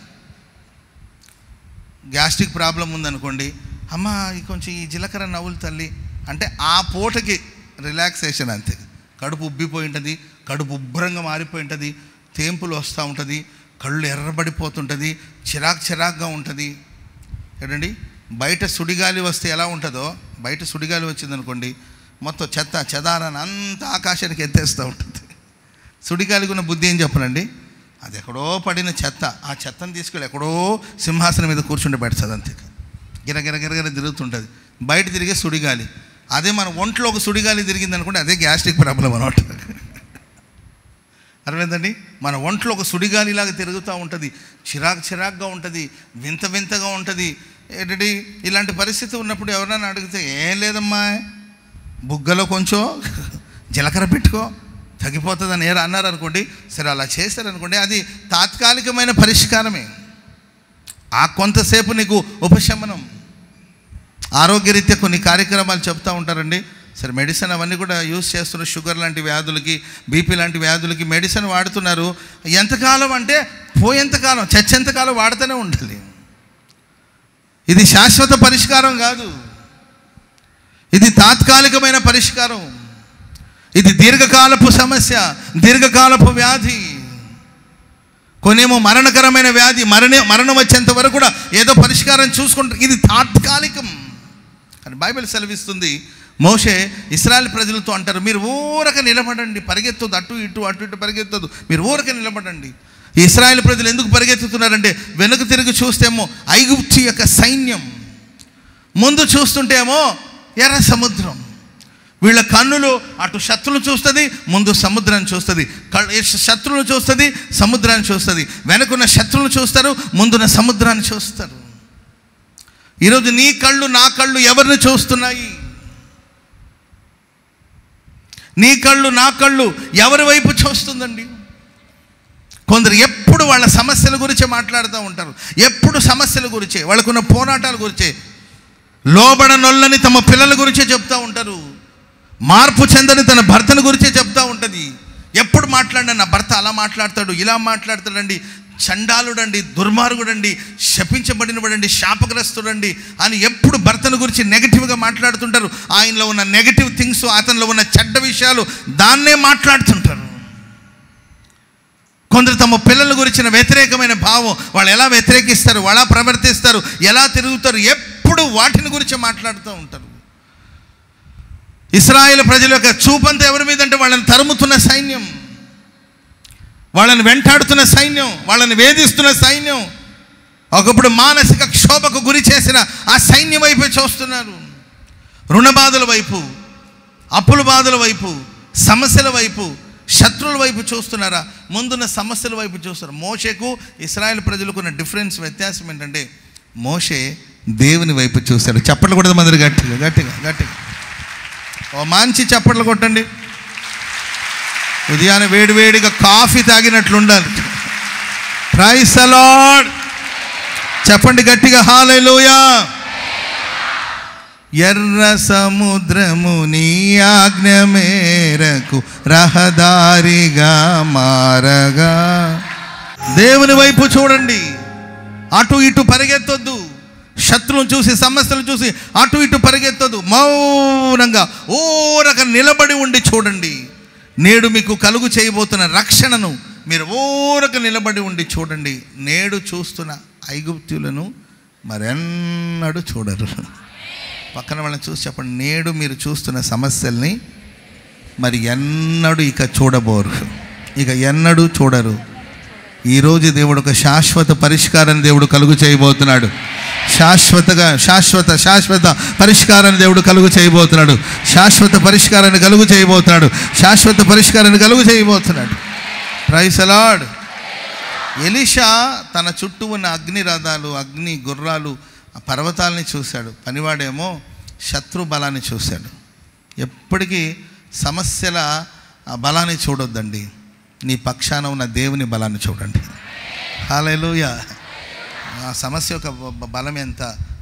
A: గ్యాస్ట్రిక్ ప్రాబ్లం ఉందనుకోండి, అమ్మ కొంచెం ఈ జీలకర్ర నవ్వులు తల్లి అంటే ఆ పూటకి రిలాక్సేషన్ అంతే. కడుపు ఉబ్బిపోయి ఉంటుంది, కడుపు ఉబ్బరంగా మారిపోయి ఉంటుంది, తేంపులు వస్తూ ఉంటుంది, కళ్ళు ఎర్రబడిపోతుంటుంది, చిరాకుగా ఉంటుంది. ఏంటండి, బయట సుడిగాలి వస్తే ఎలా ఉంటుందో, బయట సుడిగాలి వచ్చిందనుకోండి మొత్తం చెత్త చెదారాన్ని అంతా ఆకాశానికి ఎత్తేస్తూ ఉంటుంది. సుడిగాలికి ఉన్న బుద్ధి ఏం చెప్పనండి, అది ఎక్కడో పడిన చెత్త, ఆ చెత్తను తీసుకెళ్ళి ఎక్కడో సింహాసనం మీద కూర్చుండి పెడుతుంది అంతే. గిరగిర తిరుగుతుంటుంది బయట తిరిగే సుడిగాలి. అదే మన ఒంట్లో ఒక సుడిగాలి తిరిగింది అనుకోండి, అదే గ్యాస్ట్రిక్ ప్రాబ్లం అనమాట. అర్థమైందండి, మన ఒంట్లో ఒక సుడిగాలిలాగా తిరుగుతూ ఉంటుంది, చిరాకుగా ఉంటుంది, వింతగా ఉంటుంది. ఏంటండి, ఇలాంటి పరిస్థితి ఉన్నప్పుడు ఎవరైనా అడిగితే ఏం లేదమ్మా, బుగ్గలో కొంచెం జీలకర్ర పెట్టుకో తగ్గిపోతుందని అన్నారు అనుకోండి, సరే అలా చేశారనుకోండి, అది తాత్కాలికమైన పరిష్కారమే. ఆ కొంతసేపు నీకు ఉపశమనం. ఆరోగ్యరీత్యా కొన్ని కార్యక్రమాలు చెప్తూ ఉంటారండి. సరే, మెడిసిన్ అవన్నీ కూడా యూజ్ చేస్తున్నారు. షుగర్ లాంటి వ్యాధులకి, బీపీ లాంటి వ్యాధులకి మెడిసిన్ వాడుతున్నారు. ఎంతకాలం అంటే పోయేంతకాలం, చచ్చేంతకాలం వాడుతూనే ఉండాలి. ఇది శాశ్వత పరిష్కారం కాదు, ఇది తాత్కాలికమైన పరిష్కారం. ఇది దీర్ఘకాలపు సమస్య, దీర్ఘకాలపు వ్యాధి. కొన్నేమో మరణకరమైన వ్యాధి, మరణం వచ్చేంత వరకు కూడా ఏదో పరిష్కారం చూసుకుంటారు. ఇది తాత్కాలికం. కానీ బైబిల్ సెలవిస్తుంది, మోషే ఇశ్రాయేలు ప్రజలతో అంటారు, మీరు ఊరక నిలబడండి, పరిగెత్తొద్దు, అటు ఇటు పరిగెత్తొద్దు, మీరు ఊరక నిలబడండి. ఈ ఇశ్రాయేలు ప్రజలు ఎందుకు పరిగెత్తుతున్నారంటే, వెనుక తిరిగి చూస్తేమో ఐగుప్తు యొక్క సైన్యం, ముందు చూస్తుంటేమో ఎర్ర సముద్రం. వీళ్ళ కన్నులు అటు శత్రువులు చూస్తుంది, ముందు సముద్రాన్ని చూస్తుంది. శత్రువులు చూస్తుంది, సముద్రాన్ని చూస్తుంది. వెనుకున్న శత్రువులు చూస్తారు, ముందున్న సముద్రాన్ని చూస్తారు. ఈరోజు నీ కళ్ళు, నా కళ్ళు ఎవరిని చూస్తున్నాయి? నీ కళ్ళు, నా కళ్ళు ఎవరి వైపు చూస్తుందండి? కొందరు ఎప్పుడు వాళ్ళ సమస్యల గురించే మాట్లాడుతూ ఉంటారు, ఎప్పుడు సమస్యల గురించే, వాళ్ళకున్న పోరాటాల గురించే, లోబడనొల్లని తమ పిల్లల గురించే చెప్తూ ఉంటారు, మార్పు చెందని తన భర్తను గురించే చెప్తూ ఉంటుంది. ఎప్పుడు మాట్లాడినా నా భర్త అలా మాట్లాడతాడు, ఇలా మాట్లాడతాడండి, చండాలుడండి, దుర్మార్గుడండి, శపించబడినవాడండి, శాపగ్రస్తుడండి అని ఎప్పుడు భర్తను గురించి నెగిటివ్గా మాట్లాడుతుంటారు. ఆయనలో ఉన్న నెగిటివ్ థింగ్స్, అతనిలో ఉన్న చెడ్డ విషయాలు దాన్నే మాట్లాడుతుంటారు. కొందరు తమ పిల్లల గురించిన వ్యతిరేకమైన భావం, వాళ్ళు ఎలా వ్యతిరేకిస్తారు, ఎలా ప్రవర్తిస్తారు, ఎలా తిరుగుతారు, ఎప్పుడు వాటిని గురించి మాట్లాడుతూ ఉంటారు. ఇశ్రాయేలు ప్రజల యొక్క చూపంతా ఎవరి మీద అంటే వాళ్ళని తరుముతున్న సైన్యం, వాళ్ళని వెంటాడుతున్న సైన్యం, వాళ్ళని వేధిస్తున్న సైన్యం, ఒకప్పుడు మానసిక క్షోభకు గురి చేసిన ఆ సైన్యం వైపు చూస్తున్నారు. రుణ బాధల వైపు, అప్పుల బాధల వైపు, సమస్యల వైపు, శత్రువుల వైపు చూస్తున్నారా? ముందున్న సమస్యల వైపు చూస్తున్నారు. మోషేకు ఇశ్రాయేల్ ప్రజలకు ఉన్న డిఫరెన్స్, వ్యత్యాసం ఏంటంటే మోషే దేవుని వైపు చూశాడు. చప్పట్లు కొడదాం అందరూ గట్టిగా గట్టిగా గట్టిగా. ఓ మంచి చప్పట్లు కొట్టండి. ఉదయాన్నే వేడివేడిగా కాఫీ తాగినట్లు ఉండాలి. Praise the lord. చెప్పండి గట్టిగా హల్లెలూయా. ఎర్ర సముద్రము నీ ఆజ్ఞ మేరకు రహదారిగా మారగా. దేవుని వైపు చూడండి, అటు ఇటు పరిగెత్తొద్దు. శత్రువును చూసి, సమస్యలు చూసి అటు ఇటు పరిగెత్తొద్దు. మౌనంగా ఓరక నిలబడి ఉండి చూడండి. నేడు మీకు కలుగు చేయబోతున్న రక్షణను మీరు ఓరక నిలబడి ఉండి చూడండి. నేడు చూస్తున్న ఐగుప్తులను మరెన్నడూ చూడరు. పక్కన వాళ్ళని చూసి చెప్పండి, నేడు మీరు చూస్తున్న సమస్యల్ని మరి ఎన్నడూ ఇక చూడబోరు, ఇక ఎన్నడూ చూడరు. ఈరోజు దేవుడు ఒక శాశ్వత పరిష్కారాన్ని దేవుడు కలుగు చేయబోతున్నాడు. శాశ్వత పరిష్కారాన్ని దేవుడు కలుగు చేయబోతున్నాడు. శాశ్వత పరిష్కారాన్ని కలుగు చేయబోతున్నాడు. శాశ్వత పరిష్కారాన్ని కలుగు చేయబోతున్నాడు. Praise the lord. ఎలీషా తన చుట్టూ ఉన్న అగ్ని రథాలు, అగ్ని గుర్రాలు, ఆ పర్వతాలని చూశాడు. పనివాడేమో శత్రు బలాన్ని చూశాడు. ఎప్పటికీ సమస్యల బలాన్ని చూడొద్దండి, నీ పక్షాన ఉన్న దేవుని బలాన్ని చూడండి. హల్లెలూయా. ఆ సమస్య యొక్క బలం ఎంత,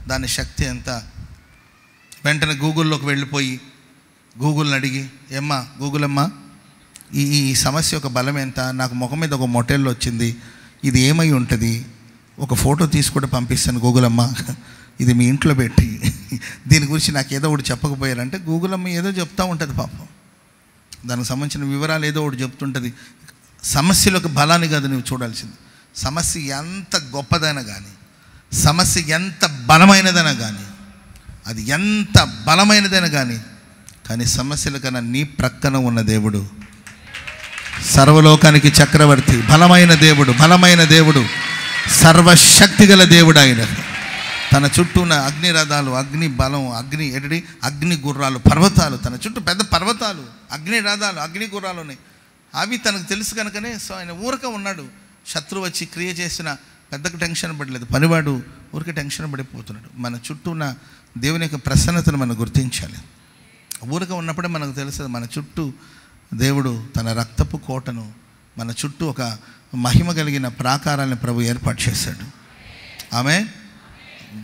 A: దాని శక్తి ఎంత. వెంటనే గూగుల్లోకి వెళ్ళిపోయి గూగుల్ని అడిగి, ఏమ్మా గూగుల్ అమ్మా, ఈ సమస్య యొక్క బలం ఎంత, నాకు ముఖం మీద ఒక మొటేల్లో వచ్చింది, ఇది ఏమై ఉంటుంది, ఒక ఫోటో తీసుకుంటే పంపిస్తాను గూగుల్ అమ్మ, ఇది మీ ఇంట్లో పెట్టి దీని గురించి నాకు ఏదో ఒకటి చెప్పకపోయారంటే గూగుల్ అమ్మ ఏదో చెప్తూ ఉంటుంది పాపం. దానికి సంబంధించిన వివరాలు ఏదో ఒకటి చెప్తుంటుంది. సమస్యలకు బలాన్ని కాదు నువ్వు చూడాల్సింది. సమస్య ఎంత గొప్పదైనా కానీ, సమస్య ఎంత బలమైనదైనా కానీ, అది ఎంత బలమైనదైనా కానీ సమస్యల కన్నా నీ ప్రక్కన ఉన్న దేవుడు సర్వలోకానికి చక్రవర్తి, బలమైన దేవుడు, సర్వశక్తి గల దేవుడు. ఆయన తన చుట్టూ ఉన్న అగ్ని రథాలు, అగ్ని బలం, అగ్ని గుర్రాలు, పర్వతాలు, తన చుట్టూ పెద్ద పర్వతాలు, అగ్ని రథాలు, అగ్ని గుర్రాలు ఉన్నాయి. అవి తనకు తెలుసు కనుకనే సో ఆయన ఊరక ఉన్నాడు. శత్రువు వచ్చి క్రియ చేసిన పెద్దకు టెన్షన్ పడలేదు, పనివాడు ఊరికే టెన్షన్ పడిపోతున్నాడు. మన చుట్టూ ఉన్న దేవుని యొక్క ప్రసన్నతను మనం గుర్తించాలి. ఊరక ఉన్నప్పుడే మనకు తెలుస్తుంది మన చుట్టూ దేవుడు తన రక్తపు కోటను, మన చుట్టూ ఒక మహిమ కలిగిన ప్రాకారాన్ని ప్రభు ఏర్పాటు చేశాడు. ఆమె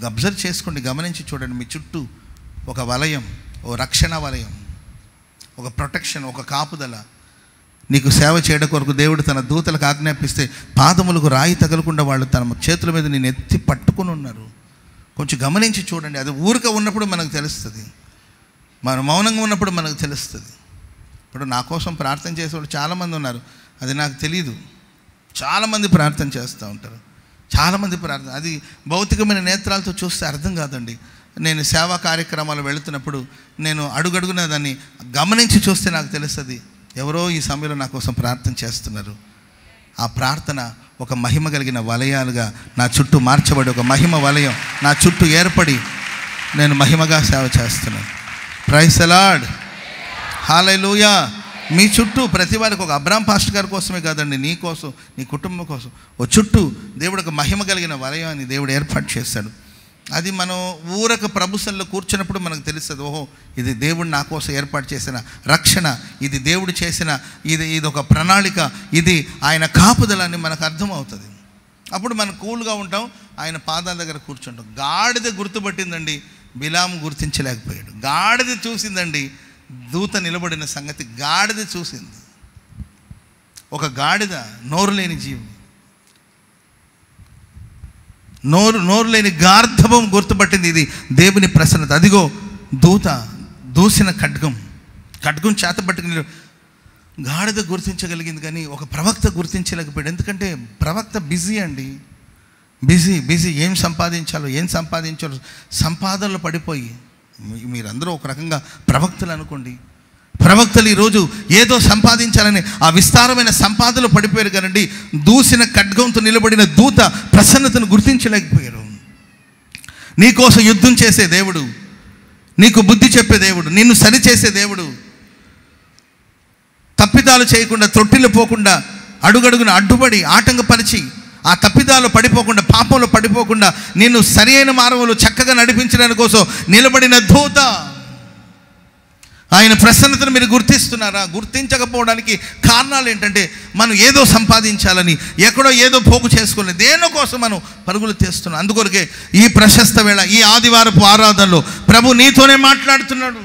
A: అబ్జర్వ్ చేసుకోండి, గమనించి చూడండి. మీ చుట్టూ ఒక వలయం, ఓ రక్షణ వలయం, ఒక ప్రొటెక్షన్, ఒక కాపుదల. నీకు సేవ చేయడం కొరకు దేవుడు తన దూతలకు ఆజ్ఞాపిస్తే పాదములకు రాయి తగలకుండా వాళ్ళు తన చేతుల మీద నేను ఎత్తి పట్టుకుని ఉన్నారు. కొంచెం గమనించి చూడండి. అది ఊరిక ఉన్నప్పుడు మనకు తెలుస్తుంది, మనం మౌనంగా ఉన్నప్పుడు మనకు తెలుస్తుంది. ఇప్పుడు నా కోసం ప్రార్థన చేసేవాళ్ళు చాలామంది ఉన్నారు, అది నాకు తెలియదు. చాలామంది ప్రార్థన చేస్తూ ఉంటారు, చాలామంది ప్రార్థన, అది భౌతికమైన నేత్రాలతో చూస్తే అర్థం కాదండి. నేను సేవా కార్యక్రమాలు వెళుతున్నప్పుడు నేను అడుగడుగున దాన్ని గమనించి చూస్తే నాకు తెలుస్తుంది, ఎవరో ఈ సమయంలో నా కోసం ప్రార్థన చేస్తున్నారు. ఆ ప్రార్థన ఒక మహిమ కలిగిన వలయాలుగా నా చుట్టూ మార్చబడి, ఒక మహిమ వలయం నా చుట్టూ ఏర్పడి నేను మహిమగా సేవ చేస్తున్నాను. Praise the Lord. హల్లెలూయా. మీ చుట్టూ ప్రతి వారికి, ఒక అబ్రామ్ పాస్టర్ గారి కోసమే కాదండి, నీ కోసం, నీ కుటుంబం కోసం ఓ చుట్టూ దేవుడు ఒక మహిమ కలిగిన వలయాన్ని దేవుడు ఏర్పాటు చేశాడు. అది మనం ఊరక ప్రభుత్వంలో కూర్చున్నప్పుడు మనకు తెలుస్తుంది, ఓహో ఇది దేవుడు నా కోసం ఏర్పాటు చేసిన రక్షణ, ఇది దేవుడు చేసిన ఇది ఒక ప్రణాళిక, ఇది ఆయన కాపుదలని మనకు అర్థమవుతుంది. అప్పుడు మనం కూల్గా ఉంటాం, ఆయన పాదాల దగ్గర కూర్చుంటాం. గాడిద గుర్తుపట్టిందండి, బిలాము గుర్తించలేకపోయాడు. గాడిద చూసిందండి, దూత నిలబడిన సంగతి గాడిద చూసింది. ఒక గాడిద నోరు లేని జీవి, నోరు లేని గార్ధవం గుర్తుపట్టింది, ఇది దేవుని ప్రసన్నత. అదిగో దూత దూసిన ఖడ్గం చేత పట్టుకుని గాడిద గుర్తించగలిగింది, కానీ ఒక ప్రవక్త గుర్తించలేకపోయాడు. ఎందుకంటే ప్రవక్త బిజీ అండి, బిజీ ఏం సంపాదించాలో సంపాదనలో పడిపోయి మీరందరూ ఒక రకంగా ప్రవక్తలు అనుకోండి. ప్రవక్తలు ఈరోజు ఏదో సంపాదించాలని ఆ విస్తారమైన సంపాదనలో పడిపోయారు కదండి. దూసిన ఖడ్గంతో నిలబడిన దూత ప్రసన్నతను గుర్తించలేకపోయారు. నీకోసం యుద్ధం చేసే దేవుడు, నీకు బుద్ధి చెప్పే దేవుడు, నిన్ను సరిచేసే దేవుడు, తప్పిదాలు చేయకుండా, త్రొట్టిల్లు పోకుండా, అడుగడుగున అడ్డుపడి ఆటంకపరిచి ఆ తప్పిదాలు పడిపోకుండా, పాపంలో పడిపోకుండా నిన్ను సరి అయిన మార్గంలో చక్కగా నడిపించడానికి కోసం నిలబడిన దూత. ఆయన ప్రసన్నతను మీరు గుర్తిస్తున్నారా? గుర్తించకపోవడానికి కారణాలు ఏంటంటే మనం ఏదో సంపాదించాలని, ఎక్కడో ఏదో పోగు చేసుకోవాలి, దేనో కోసం మనం పరుగులు తీస్తున్నాం. అందుకొరకే ఈ ప్రశస్త వేళ, ఈ ఆదివారపు ఆరాధనలో ప్రభు నీతోనే మాట్లాడుతున్నాడు.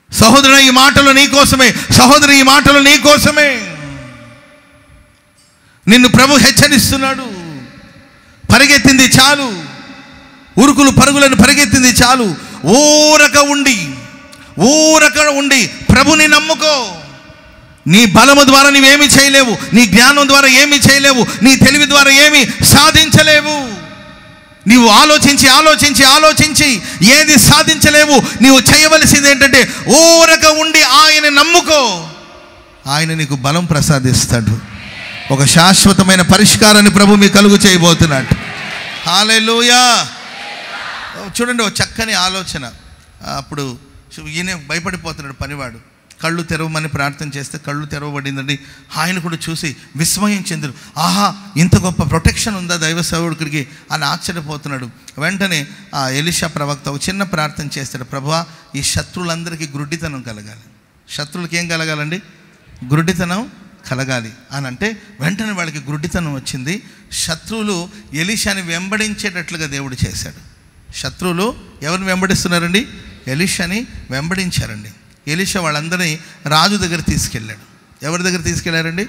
A: సహోదరుడు, ఈ మాటలు నీ కోసమే. సహోదరి, ఈ మాటలు నీ కోసమే. నిన్ను ప్రభు హెచ్చరిస్తున్నాడు. పరిగెత్తింది చాలు, ఉరుకులు పరుగులను పరిగెత్తింది చాలు. ఊరక ఉండి ప్రభుని నమ్ముకో. నీ బలము ద్వారా నీవేమీ చేయలేవు, నీ జ్ఞానం ద్వారా ఏమీ చేయలేవు, నీ తెలివి ద్వారా ఏమీ సాధించలేవు. నీవు ఆలోచించి ఏది సాధించలేవు. నీవు చేయవలసింది ఏంటంటే ఊరక ఉండి ఆయన నమ్ముకో. ఆయన నీకు బలం ప్రసాదిస్తాడు. ఒక శాశ్వతమైన పరిష్కారాన్ని ప్రభు మీకు కలుగు చేయబోతున్నాడు. హల్లెలూయా. చూడండి, ఒక చక్కని ఆలోచన. అప్పుడు ఈయన భయపడిపోతున్నాడు పనివాడు. కళ్ళు తెరవమని ప్రార్థన చేస్తే కళ్ళు తెరవబడిందండి. ఆయన కూడా చూసి విస్మయం చెందుడు. ఆహా, ఇంత గొప్ప ప్రొటెక్షన్ ఉందా దైవ సేవకుడికి అని ఆశ్చర్యపోతున్నాడు. వెంటనే ఆ ఎలీషా ప్రవక్త ఒక చిన్న ప్రార్థన చేస్తాడు. ప్రభువా, ఈ శత్రువులందరికీ గుడ్డితనం కలగాలి. శత్రువులకి ఏం కలగాలండి? గుడ్డితనం కలగాలి అని అంటే వెంటనే వాళ్ళకి గుడ్డితనం వచ్చింది. శత్రువులు ఎలీషాని వెంబడించేటట్లుగా దేవుడు చేశాడు. శత్రువులు ఎవరిని వెంబడిస్తున్నారండి? ఎలీషాని వెంబడించారండి. ఎలీషా వాళ్ళందరినీ రాజు దగ్గర తీసుకెళ్ళాడు. ఎవరి దగ్గర తీసుకెళ్లారండి?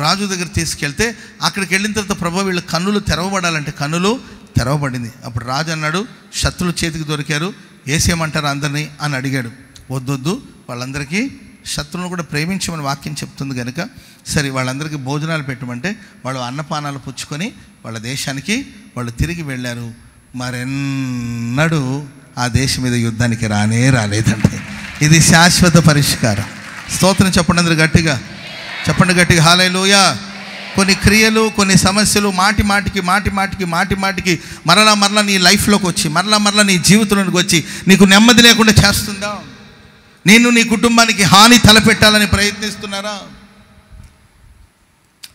A: రాజు దగ్గర తీసుకెళ్తే అక్కడికి వెళ్ళిన తర్వాత ప్రభు వీళ్ళ కన్నులు తెరవబడాలంటే కన్నులు తెరవబడింది. అప్పుడు రాజు అన్నాడు, శత్రువుల చేతికి దొరికారు, వేసేయమంటారు అందరినీ అని అడిగాడు. వద్దొద్దు, వాళ్ళందరికీ శత్రువులను కూడా ప్రేమించమని వాక్యం చెప్తుంది కనుక సరే వాళ్ళందరికీ భోజనాలు పెట్టమంటే వాళ్ళు అన్నపానాలు పుచ్చుకొని వాళ్ళ దేశానికి వాళ్ళు తిరిగి వెళ్ళారు. మరెన్నడూ ఆ దేశం మీద యుద్ధానికి రాలేదండి. ఇది శాశ్వత పరిష్కారం. స్తోత్రం చెప్పండి అందరూ గట్టిగా, చెప్పండి గట్టిగా హల్లెలూయా. కొన్ని క్రియలు, కొన్ని సమస్యలు మాటి మాటికి మరలా నీ లైఫ్లోకి వచ్చి మరలా నీ జీవితంలోకి వచ్చి నీకు నెమ్మది లేకుండా చేస్తుందా? నిన్ను, నీ కుటుంబానికి హాని తలపెట్టాలని ప్రయత్నిస్తున్నారా?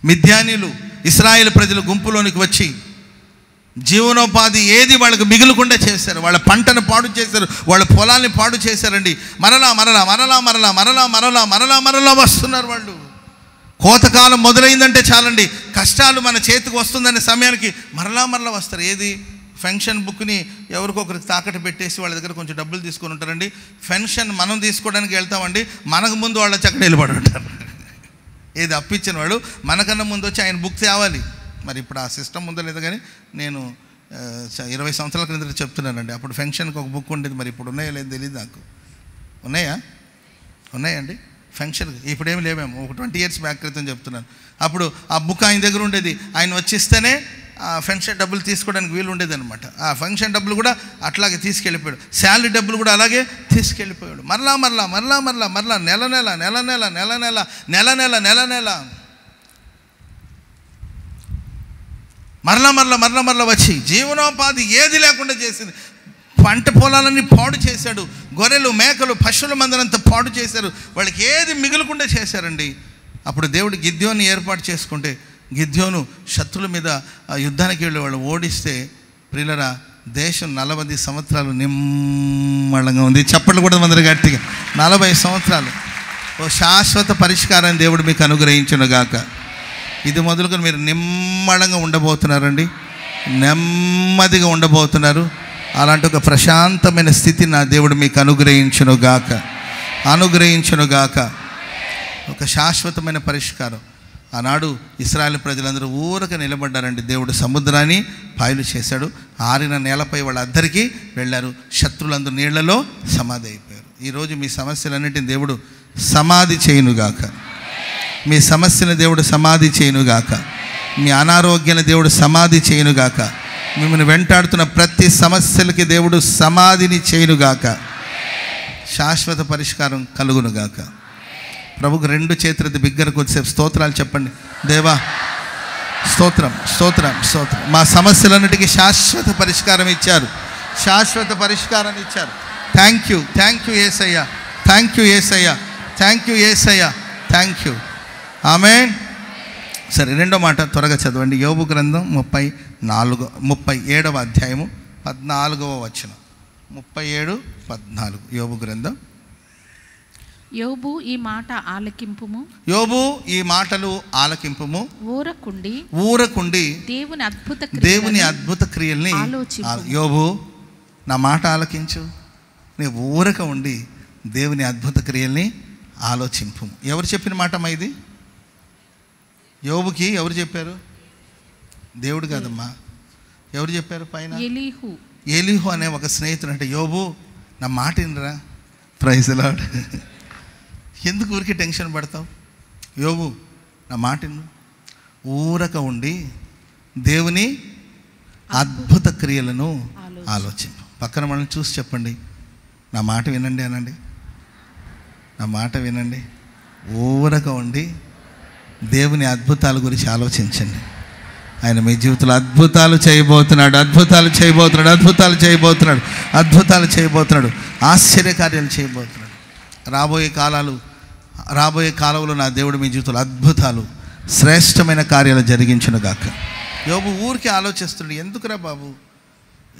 A: మిద్యానీయులు ఇశ్రాయేలు ప్రజల గుంపులోనికి వచ్చి జీవనోపాధి ఏది వాళ్ళకు మిగులకుండా చేశారు. వాళ్ళ పంటను పాడు చేశారు, వాళ్ళ పొలాన్ని పాడు చేశారండి. మరలా వస్తున్నారు వాళ్ళు. కోతకాలం మొదలైందంటే చాలండి, కష్టాలు మన చేతికి వస్తుందనే సమయానికి మరలా వస్తారు. ఏది? పెన్షన్ బుక్ని ఎవరికొకరికి తాకట్టు పెట్టేసి వాళ్ళ దగ్గర కొంచెం డబ్బులు తీసుకొని ఉంటారండి. పెన్షన్ మనం తీసుకోవడానికి వెళ్తామండి, మనకు ముందు వాళ్ళ చక్కడ నిలబడి ఉంటారు. ఏది అప్పిచ్చిన వాడు మనకన్నా ముందు వచ్చి ఆయన బుక్ తేవాలి. మరి ఇప్పుడు ఆ సిస్టమ్ ఉందో లేదో కానీ నేను 20 సంవత్సరాల క్రిందట చెప్తున్నానండి. అప్పుడు పెన్షన్కి ఒక బుక్ ఉండేది, మరి ఇప్పుడు ఉన్నాయో లేదో తెలియదు నాకు. ఉన్నాయండి ఫంక్షన్. ఇప్పుడేమి లేవేమో, ఒక 20 years బ్యాక్ క్రితం చెప్తున్నాను. అప్పుడు ఆ బుక్ ఆయన దగ్గర ఉండేది. ఆయన వచ్చిస్తేనే ఆ ఫంక్షన్ డబ్బులు తీసుకోవడానికి వీలు ఉండేది అనమాట. ఆ ఫంక్షన్ డబ్బులు కూడా అట్లాగే తీసుకెళ్ళిపోయాడు. శాలరీ డబ్బులు కూడా అలాగే తీసుకెళ్ళిపోయాడు. మరలా మరలా వచ్చి జీవనోపాధి ఏది లేకుండా చేసింది. పంట పొలాలన్నీ పాడు చేశాడు. గొర్రెలు, మేకలు, పశువుల మందనంతా పాడు చేశారు. వాళ్ళకి ఏది మిగులకుండా చేశారండి. అప్పుడు దేవుడు గిద్యోని ఏర్పాటు చేసుకుంటే గిద్యోను శత్రువుల మీద యుద్ధానికి వెళ్ళి వాళ్ళు ఓడిస్తే ప్రియులరా దేశం 40 సంవత్సరాలు నిమ్మళంగా ఉంది. చప్పట్లు కూడా అందరు గట్టిగా. 40 సంవత్సరాలు ఓ శాశ్వత పరిష్కారాన్ని దేవుడు మీకు అనుగ్రహించునుగాక. ఇది మొదలుకొని మీరు నిమ్మళంగా ఉండబోతున్నారండి, నెమ్మదిగా ఉండబోతున్నారు. అలాంటి ఒక ప్రశాంతమైన స్థితి నా దేవుడు మీకు అనుగ్రహించునుగాక. ఒక శాశ్వతమైన పరిష్కారం. ఆనాడు ఇశ్రాయేలు ప్రజలందరూ ఊరక నిలబడ్డారండి. దేవుడు సముద్రాన్ని పాయలు చేశాడు. ఆరిన నేలపై వాళ్ళందరికీ వెళ్ళారు. శత్రులందరూ నీళ్లలో సమాధి అయిపోయారు. ఈరోజు మీ సమస్యలన్నిటిని దేవుడు సమాధి చేయునుగాక. మీ సమస్యను దేవుడు సమాధి చేయునుగాక. మీ అనారోగ్యాన్ని దేవుడు సమాధి చేయునుగాక. మిమ్మల్ని వెంటాడుతున్న ప్రతి సమస్యలకి దేవుడు సమాధిని చేయునుగాక. శాశ్వత పరిష్కారం కలుగునుగాక. ప్రభుకు 2 చేతులది బిగ్గర కొద్దిసేపు స్తోత్రాలు చెప్పండి. దేవా స్తోత్రం, స్తోత్రం, స్తోత్రం. మా సమస్యలన్నిటికీ శాశ్వత పరిష్కారం ఇచ్చారు, శాశ్వత పరిష్కారం ఇచ్చారు. థ్యాంక్ యూ, థ్యాంక్ యూ యేసయ్యా, థ్యాంక్ యూ యేసయ్యా, థ్యాంక్ యూ యేసయ్యా, థ్యాంక్ యూ. ఆమేన్. సరే, 2వ మాట త్వరగా చదవండి. యోబు గ్రంథం 37వ అధ్యాయము 14వ వచనం. 37:14 యోబు గ్రంథం.
B: యోబు ఈ మాట ఆలకింపుము.
A: యోబు ఈ మాటలు ఆలకింపుము. ఊరకుండి దేవుని అద్భుత క్రియల్ని యోబు నా మాట ఆలకించు. నీవు ఊరక ఉండి దేవుని అద్భుత క్రియల్ని ఆలోచింపు. ఎవరు చెప్పిన మాట అమ్మా ఇది? యోబుకి ఎవరు చెప్పారు? దేవుడు కాదమ్మా. ఎవరు చెప్పారు? పైన ఎలీహు అనే ఒక స్నేహితుడు. అంటే యోబు నా మాట వినరా. Praise the lord. ఎందుకు ఊరికి టెన్షన్ పడతావు? యోబు నా మాట విను. ఊరక ఉండి దేవుని అద్భుత క్రియలను ఆలోచింపు. పక్కన మనల్ని చూసి చెప్పండి, నా మాట వినండి అనండి. నా మాట వినండి. ఊరక ఉండి దేవుని అద్భుతాల గురించి ఆలోచించండి. ఆయన మీ జీవితంలో అద్భుతాలు చేయబోతున్నాడు, అద్భుతాలు చేయబోతున్నాడు, అద్భుతాలు చేయబోతున్నాడు, అద్భుతాలు చేయబోతున్నాడు, ఆశ్చర్యకార్యాలు చేయబోతున్నాడు. రాబోయే కాలంలో నా దేవుడు మీ జీవితంలో అద్భుతాలు, శ్రేష్టమైన కార్యాలు జరిగించును గాక. యోబు ఊరికి ఆలోచిస్తున్నాడు. ఎందుకురా బాబు,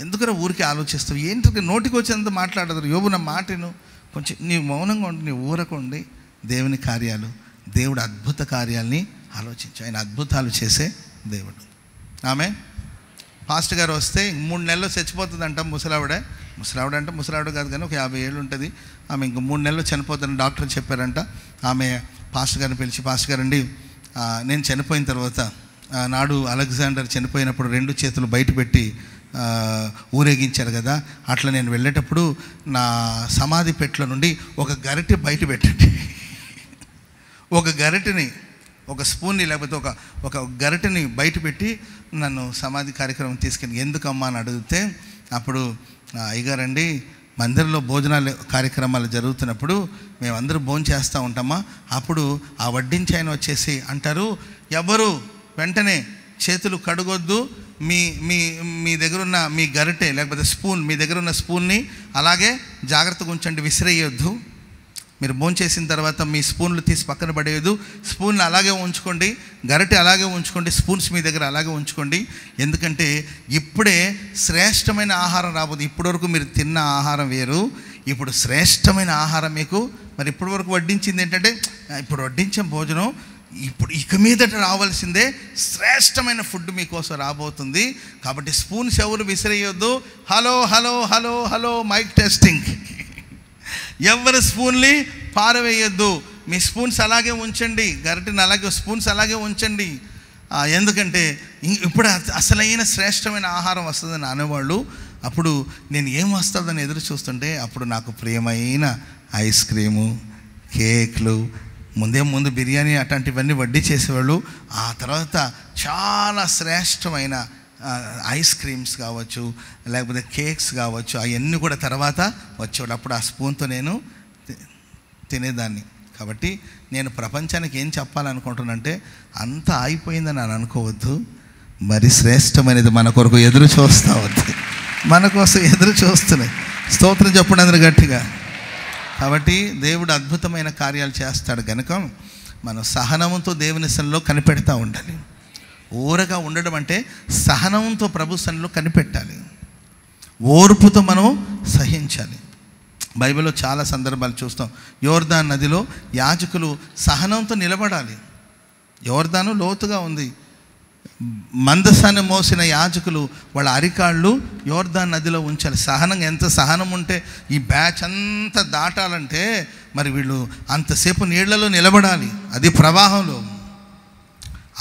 A: ఎందుకురా ఊరికి ఆలోచిస్తావు? ఏంటి నోటికి వచ్చేంత మాట్లాడదు? యోబు నా మాటను కొంచెం నీవు మౌనంగా ఉండి, నీ ఊరకుండి దేవుని కార్యాలు, దేవుడు అద్భుత కార్యాలని ఆలోచించు. ఆయన అద్భుతాలు చేసే దేవుడు. ఆమె పాస్టర్ గారు వస్తే 3 నెలల్లో చచ్చిపోతుందంట ముసలావిడ. ముసలావిడ అంటే ముసలావిడ కాదు కానీ ఒక 50 ఏళ్ళు ఉంటుంది. ఆమె ఇంక 3 నెలల్లో చనిపోతుందని డాక్టర్ చెప్పారంట. ఆమె పాస్టర్ గారిని పిలిచి, పాస్టర్ గారండి, నేను చనిపోయిన తర్వాత నాడు అలెగ్జాండర్ చనిపోయినప్పుడు 2 చేతులు బయట పెట్టి ఊరేగించారు కదా, అట్లా నేను వెళ్ళేటప్పుడు నా సమాధి పెట్ల నుండి ఒక గరిటె బయట పెట్టండి. ఒక గరిటెని, ఒక స్పూన్ని లేకపోతే ఒక గరిటెని బయట పెట్టి నన్ను సమాధి కార్యక్రమం తీసుకెళ్ళి. ఎందుకమ్మా అని అడిగితే అప్పుడు అయ్యగారండి, మందిరంలో భోజనాలు కార్యక్రమాలు జరుగుతున్నప్పుడు మేమందరూ భోజనం చేస్తూ ఉంటామా, అప్పుడు ఆ వడ్డించి ఆయన వచ్చేసి అంటారు, ఎవరు వెంటనే చేతులు కడగొద్దు, మీ దగ్గర ఉన్న మీ గరిటె లేకపోతే స్పూన్, మీ దగ్గర ఉన్న స్పూన్ని అలాగే జాగ్రత్తగా ఉంచండి, విసిరేయొద్దు. మీరు భోజనం చేసిన తర్వాత మీ స్పూన్లు తీసి పక్కన పడేయద్దు, స్పూన్లు అలాగే ఉంచుకోండి, గరిటె అలాగే ఉంచుకోండి, స్పూన్స్ మీ దగ్గర అలాగే ఉంచుకోండి. ఎందుకంటే ఇప్పుడే శ్రేష్టమైన ఆహారం రాబోదు. ఇప్పటివరకు మీరు తిన్న ఆహారం వేరు, ఇప్పుడు శ్రేష్టమైన ఆహారం మీకు. మరి ఇప్పటి వరకు వడ్డించింది ఏంటంటే, ఇప్పుడు వడ్డించే భోజనం ఇప్పుడు ఇక మీదట రావాల్సిందే శ్రేష్టమైన ఫుడ్ మీకోసం రాబోతుంది. కాబట్టి స్పూన్స్ ఎవరు విసిరేయొద్దు. Hello hello hello hello mike testing. ఎవరు స్పూన్ని పారవేయొద్దు, మీ స్పూన్స్ అలాగే ఉంచండి, గరిటెని అలాగే స్పూన్స్ అలాగే ఉంచండి. ఎందుకంటే ఇప్పుడు అసలైన శ్రేష్టమైన ఆహారం వస్తుందని అనేవాళ్ళు. అప్పుడు నేను ఏం వస్తుందని ఎదురు చూస్తుంటే అప్పుడు నాకు ప్రియమైన ఐస్ క్రీము, కేక్లు, ముందు బిర్యానీ అట్లాంటివన్నీ వడ్డీ చేసేవాళ్ళు. ఆ తర్వాత చాలా శ్రేష్టమైన ఐస్ క్రీమ్స్ కావచ్చు, లేకపోతే కేక్స్ కావచ్చు, అవన్నీ కూడా తర్వాత వచ్చేవాడు. అప్పుడు ఆ స్పూన్తో నేను తినేదాన్ని. కాబట్టి నేను ప్రపంచానికి ఏం చెప్పాలనుకుంటున్నానంటే, అంతా అయిపోయిందని నేను అనుకోవద్దు, మరి శ్రేష్టమైనది మన కొరకు ఎదురు చూస్తూ వద్దు, మన కోసం ఎదురు చూస్తున్నాయి. స్తోత్రం చెప్పండి అందరూ గట్టిగా. కాబట్టి దేవుడు అద్భుతమైన కార్యాలు చేస్తాడు కనుక మనం సహనంతో దేవుని సన్నిధిలో కనిపెడతా ఉండాలి. ఊరగా ఉండడం అంటే సహనంతో ప్రభు సన్నిధిలో కనిపెట్టాలి, ఓర్పుతో మనం సహించాలి. బైబిల్లో చాలా సందర్భాలు చూస్తాం. యోర్దాను నదిలో యాజకులు సహనంతో నిలబడాలి. యోర్దాను లోతుగా ఉంది. మందసాన్ని మోసిన యాజకులు వాళ్ళ అరికాళ్ళు యోర్దాను నదిలో ఉంచాలి. సహనం, ఎంత సహనం ఉంటే ఈ బ్యాచ్ అంతా దాటాలంటే మరి వీళ్ళు అంతసేపు నీళ్లలో నిలబడాలి. అది ప్రవాహంలో.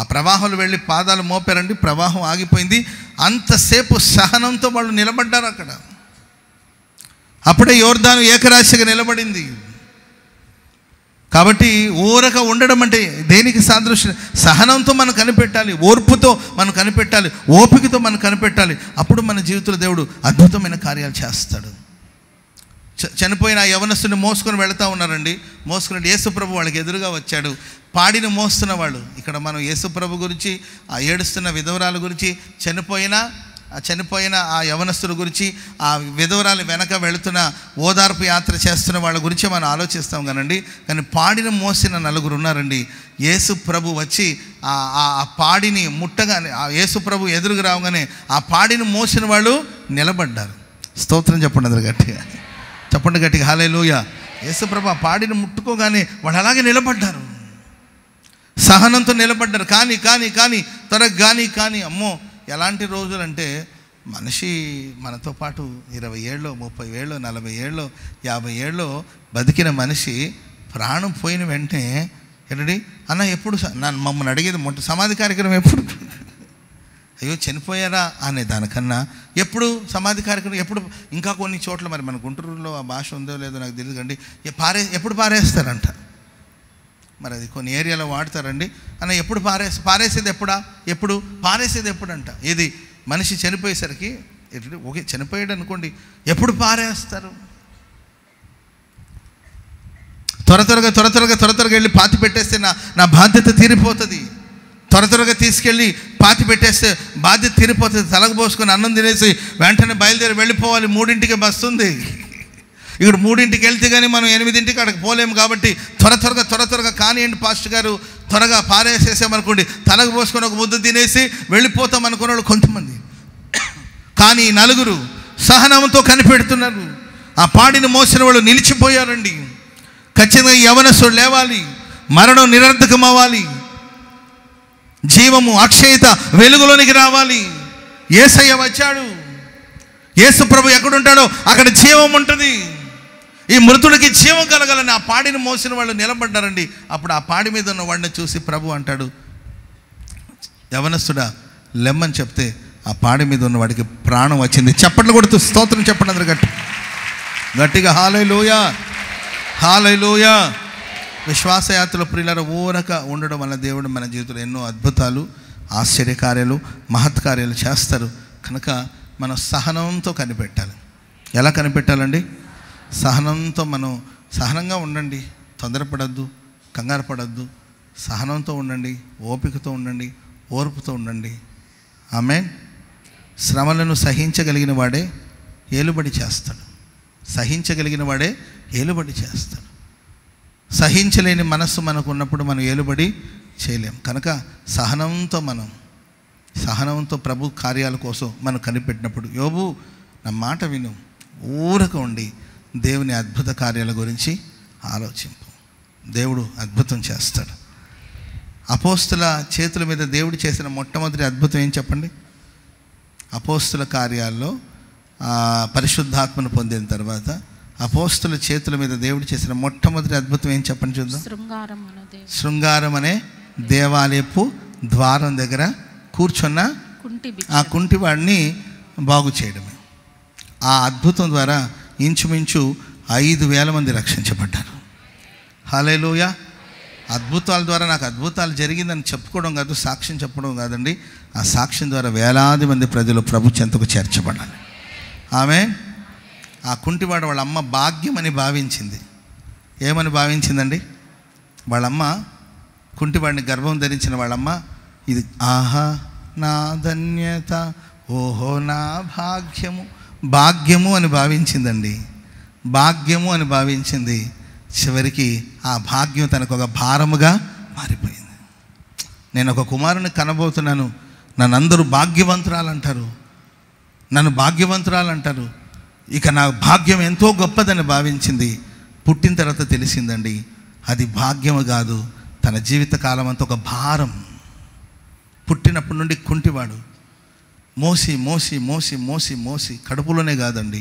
A: ఆ ప్రవాహంలో వెళ్ళి పాదాలు మోపారండి, ప్రవాహం ఆగిపోయింది. అంతసేపు సహనంతో వాళ్ళు నిలబడ్డారు అక్కడ. అప్పుడే యోర్దాను ఏకరాశిగా నిలబడింది. కాబట్టి ఊరక ఉండడం అంటే దేనికి సాదృశ్యం? సహనంతో మనం కనిపెట్టాలి, ఓర్పుతో మనం కనిపెట్టాలి, ఓపికతో మనం కనిపెట్టాలి. అప్పుడు మన జీవితంలో దేవుడు అద్భుతమైన కార్యాలు చేస్తాడు. చనిపోయిన ఆ యవనస్తుని మోసుకొని వెళుతూ ఉన్నారండి. మోసుకుని యేసుప్రభు వాళ్ళకి ఎదురుగా వచ్చాడు. పాడిని మోస్తున్న వాళ్ళు. ఇక్కడ మనం యేసుప్రభు గురించి, ఆ ఏడుస్తున్న విధవరాల గురించి, చనిపోయిన ఆ యవనస్తుల గురించి, ఆ విధవరాలు వెనక వెళుతున్న ఓదార్పు యాత్ర చేస్తున్న వాళ్ళ గురించి మనం ఆలోచిస్తాం కానండి. కానీ పాడిని మోసిన నలుగురు ఉన్నారండి. యేసు ప్రభు వచ్చి ఆ పాడిని ముట్టగానే, ఆ యేసు ప్రభు ఎదురుగా రావగానే ఆ పాడిని మోసిన వాళ్ళు నిలబడ్డారు. స్తోత్రం చెప్పండి అందరు గట్టిగా, చెప్పండి గట్టిగా హల్లెలూయా. యేసు ప్రభు ఆ పాడిని ముట్టుకోగానే వాళ్ళు అలాగే నిలబడ్డారు, సహనంతో నిలబడ్డారు. కానీ త్వరగా కానీ అమ్మో ఎలాంటి రోజులంటే, మనిషి మనతో పాటు 20 ఏళ్ళు, 30 ఏళ్ళు, 40 ఏళ్ళు, 50 ఏళ్ళు బతికిన మనిషి ప్రాణం పోయిన వెంటనే ఏంటండి అన్న ఎప్పుడు మమ్మల్ని అడిగేది సమాధి కార్యక్రమం ఎప్పుడు? అయ్యో చనిపోయారా అనే దానికన్నా ఎప్పుడు సమాధి కార్యక్రమం ఎప్పుడు? ఇంకా కొన్ని చోట్ల మరి మన గుంటూరులో ఆ భాష ఉందో లేదో నాకు తెలియదు కండి, ఎప్పుడు పారేస్తారంట. మరి అది కొన్ని ఏరియాలో వాడతారండి. అన్న ఎప్పుడు పారేసేది ఎప్పుడా? ఎప్పుడు పారేసేది ఎప్పుడంట? ఇది మనిషి చనిపోయేసరికి ఓకే చనిపోయాడు అనుకోండి, ఎప్పుడు పారేస్తారు? త్వరగా వెళ్ళి పాతి పెట్టేస్తే నా బాధ్యత తీరిపోతుంది. త్వరగా తీసుకెళ్ళి పాతి పెట్టేస్తే బాధ్యత తీరిపోతుంది. తలకు పోసుకొని అన్నం తినేసి వెంటనే బయలుదేరి వెళ్ళిపోవాలి. 3ంటికి బస్సు ఉంది. ఇక్కడ 3ంటికి వెళ్తే కానీ మనం 8ంటికి అక్కడికి పోలేము. కాబట్టి త్వరగా కానివ్వండి పాస్టర్ గారు, త్వరగా పారేసేసామనుకోండి, తలకు పోసుకొని ఒక ముద్ద తినేసి వెళ్ళిపోతాం అనుకున్న వాళ్ళు కొంతమంది. కానీ నలుగురు సహనంతో కనిపెడుతున్నారు. ఆ పాడిని మోసిన వాళ్ళు నిలిచిపోయారండి. ఖచ్చితంగా యవనస్తుడు లేవాలి, మరణం నిరర్ధకం అవ్వాలి, జీవము అక్షయత వెలుగులోనికి రావాలి. యేసయ్య వచ్చాడు. యేసు ప్రభు ఎక్కడుంటాడో అక్కడ జీవం ఉంటుంది. ఈ మృతుడికి జీవం కలగాలని ఆ పాడిని మోసిన వాళ్ళు నిలబడ్డారండి. అప్పుడు ఆ పాడి మీద ఉన్న వాడిని చూసి ప్రభు అంటాడు, యవనస్తుడా లెమ్మని చెప్తే ఆ పాడి మీద ఉన్న వాడికి ప్రాణం వచ్చింది. చప్పట్లు కొడుతూ స్తోత్రం చెప్పండి అందరు గట్టిగా హల్లెలూయా, హల్లెలూయా. విశ్వాసయాత్రలో ప్రియులారా ఊరక ఉండడం వల్ల దేవుడు మన జీవితంలో ఎన్నో అద్భుతాలు, ఆశ్చర్యకార్యాలు, మహత్కార్యాలు చేస్తారు. కనుక మనం సహనంతో కనిపెట్టాలి. ఎలా కనిపెట్టాలండి? సహనంతో మనం సహనంగా ఉండండి, తొందరపడద్దు, కంగారు పడద్దు, సహనంతో ఉండండి, ఓపికతో ఉండండి, ఓర్పుతో ఉండండి. ఆమేన్. శ్రమలను సహించగలిగిన వాడే ఏలుబడి చేస్తాడు. సహించగలిగిన వాడే ఏలుబడి చేస్తాడు. సహించలేని మనస్సు మనకు ఉన్నప్పుడు మనం ఏలుబడి చేయలేం. కనుక సహనంతో ప్రభు కార్యాల కోసం మనం కనిపెట్టినప్పుడు, యోబు నా మాట విను, ఊరక ఉండి దేవుని అద్భుత కార్యాల గురించి ఆలోచింపు. దేవుడు అద్భుతం చేస్తాడు. అపోస్తుల చేతుల మీద దేవుడు చేసిన మొట్టమొదటి అద్భుతం ఏం చెప్పండి? అపోస్తుల కార్యాల్లో పరిశుద్ధాత్మను పొందిన తర్వాత అపోస్తుల చేతుల మీద దేవుడు చేసిన మొట్టమొదటి అద్భుతం ఏం చెప్పండి చూద్దాం. శృంగారం అనే దేవాలయపు ద్వారం దగ్గర కూర్చున్న ఆ కుంటివాడిని బాగు చేయడమే. ఆ అద్భుతం ద్వారా ఇంచుమించు 5,000 మంది రక్షించబడ్డారు. హల్లెలూయా. అద్భుతాల ద్వారా నాకు అద్భుతాలు జరిగిందని చెప్పుకోవడం కాదు, సాక్ష్యం చెప్పడం కాదండి. ఆ సాక్ష్యం ద్వారా వేలాది మంది ప్రజలు ప్రభు చెంతకు చేర్చబడాలి. ఆమేన్. ఆ కుంటివాడు వాళ్ళ అమ్మ భాగ్యం అని భావించింది. ఏమని భావించిందండి? వాళ్ళమ్మ కుంటివాడిని గర్భం ధరించిన వాళ్ళమ్మ, ఇది ఆహా నా ధన్యత, ఓహో నా భాగ్యము అని భావించిందండి. భాగ్యము అని భావించింది. చివరికి ఆ భాగ్యం తనకు ఒక భారముగా మారిపోయింది. నేను ఒక కుమారుని కనబోతున్నాను, నన్ను అందరూ భాగ్యవంతురాలంటారు, ఇక నా భాగ్యం ఎంతో గొప్పదని భావించింది. పుట్టిన తర్వాత తెలిసిందండి అది భాగ్యము కాదు, తన జీవితకాలం అంతా ఒక భారం. పుట్టినప్పటి నుండి కుంటివాడు మోసి మోసి మోసి మోసి మోసి కడుపులోనే కాదండి,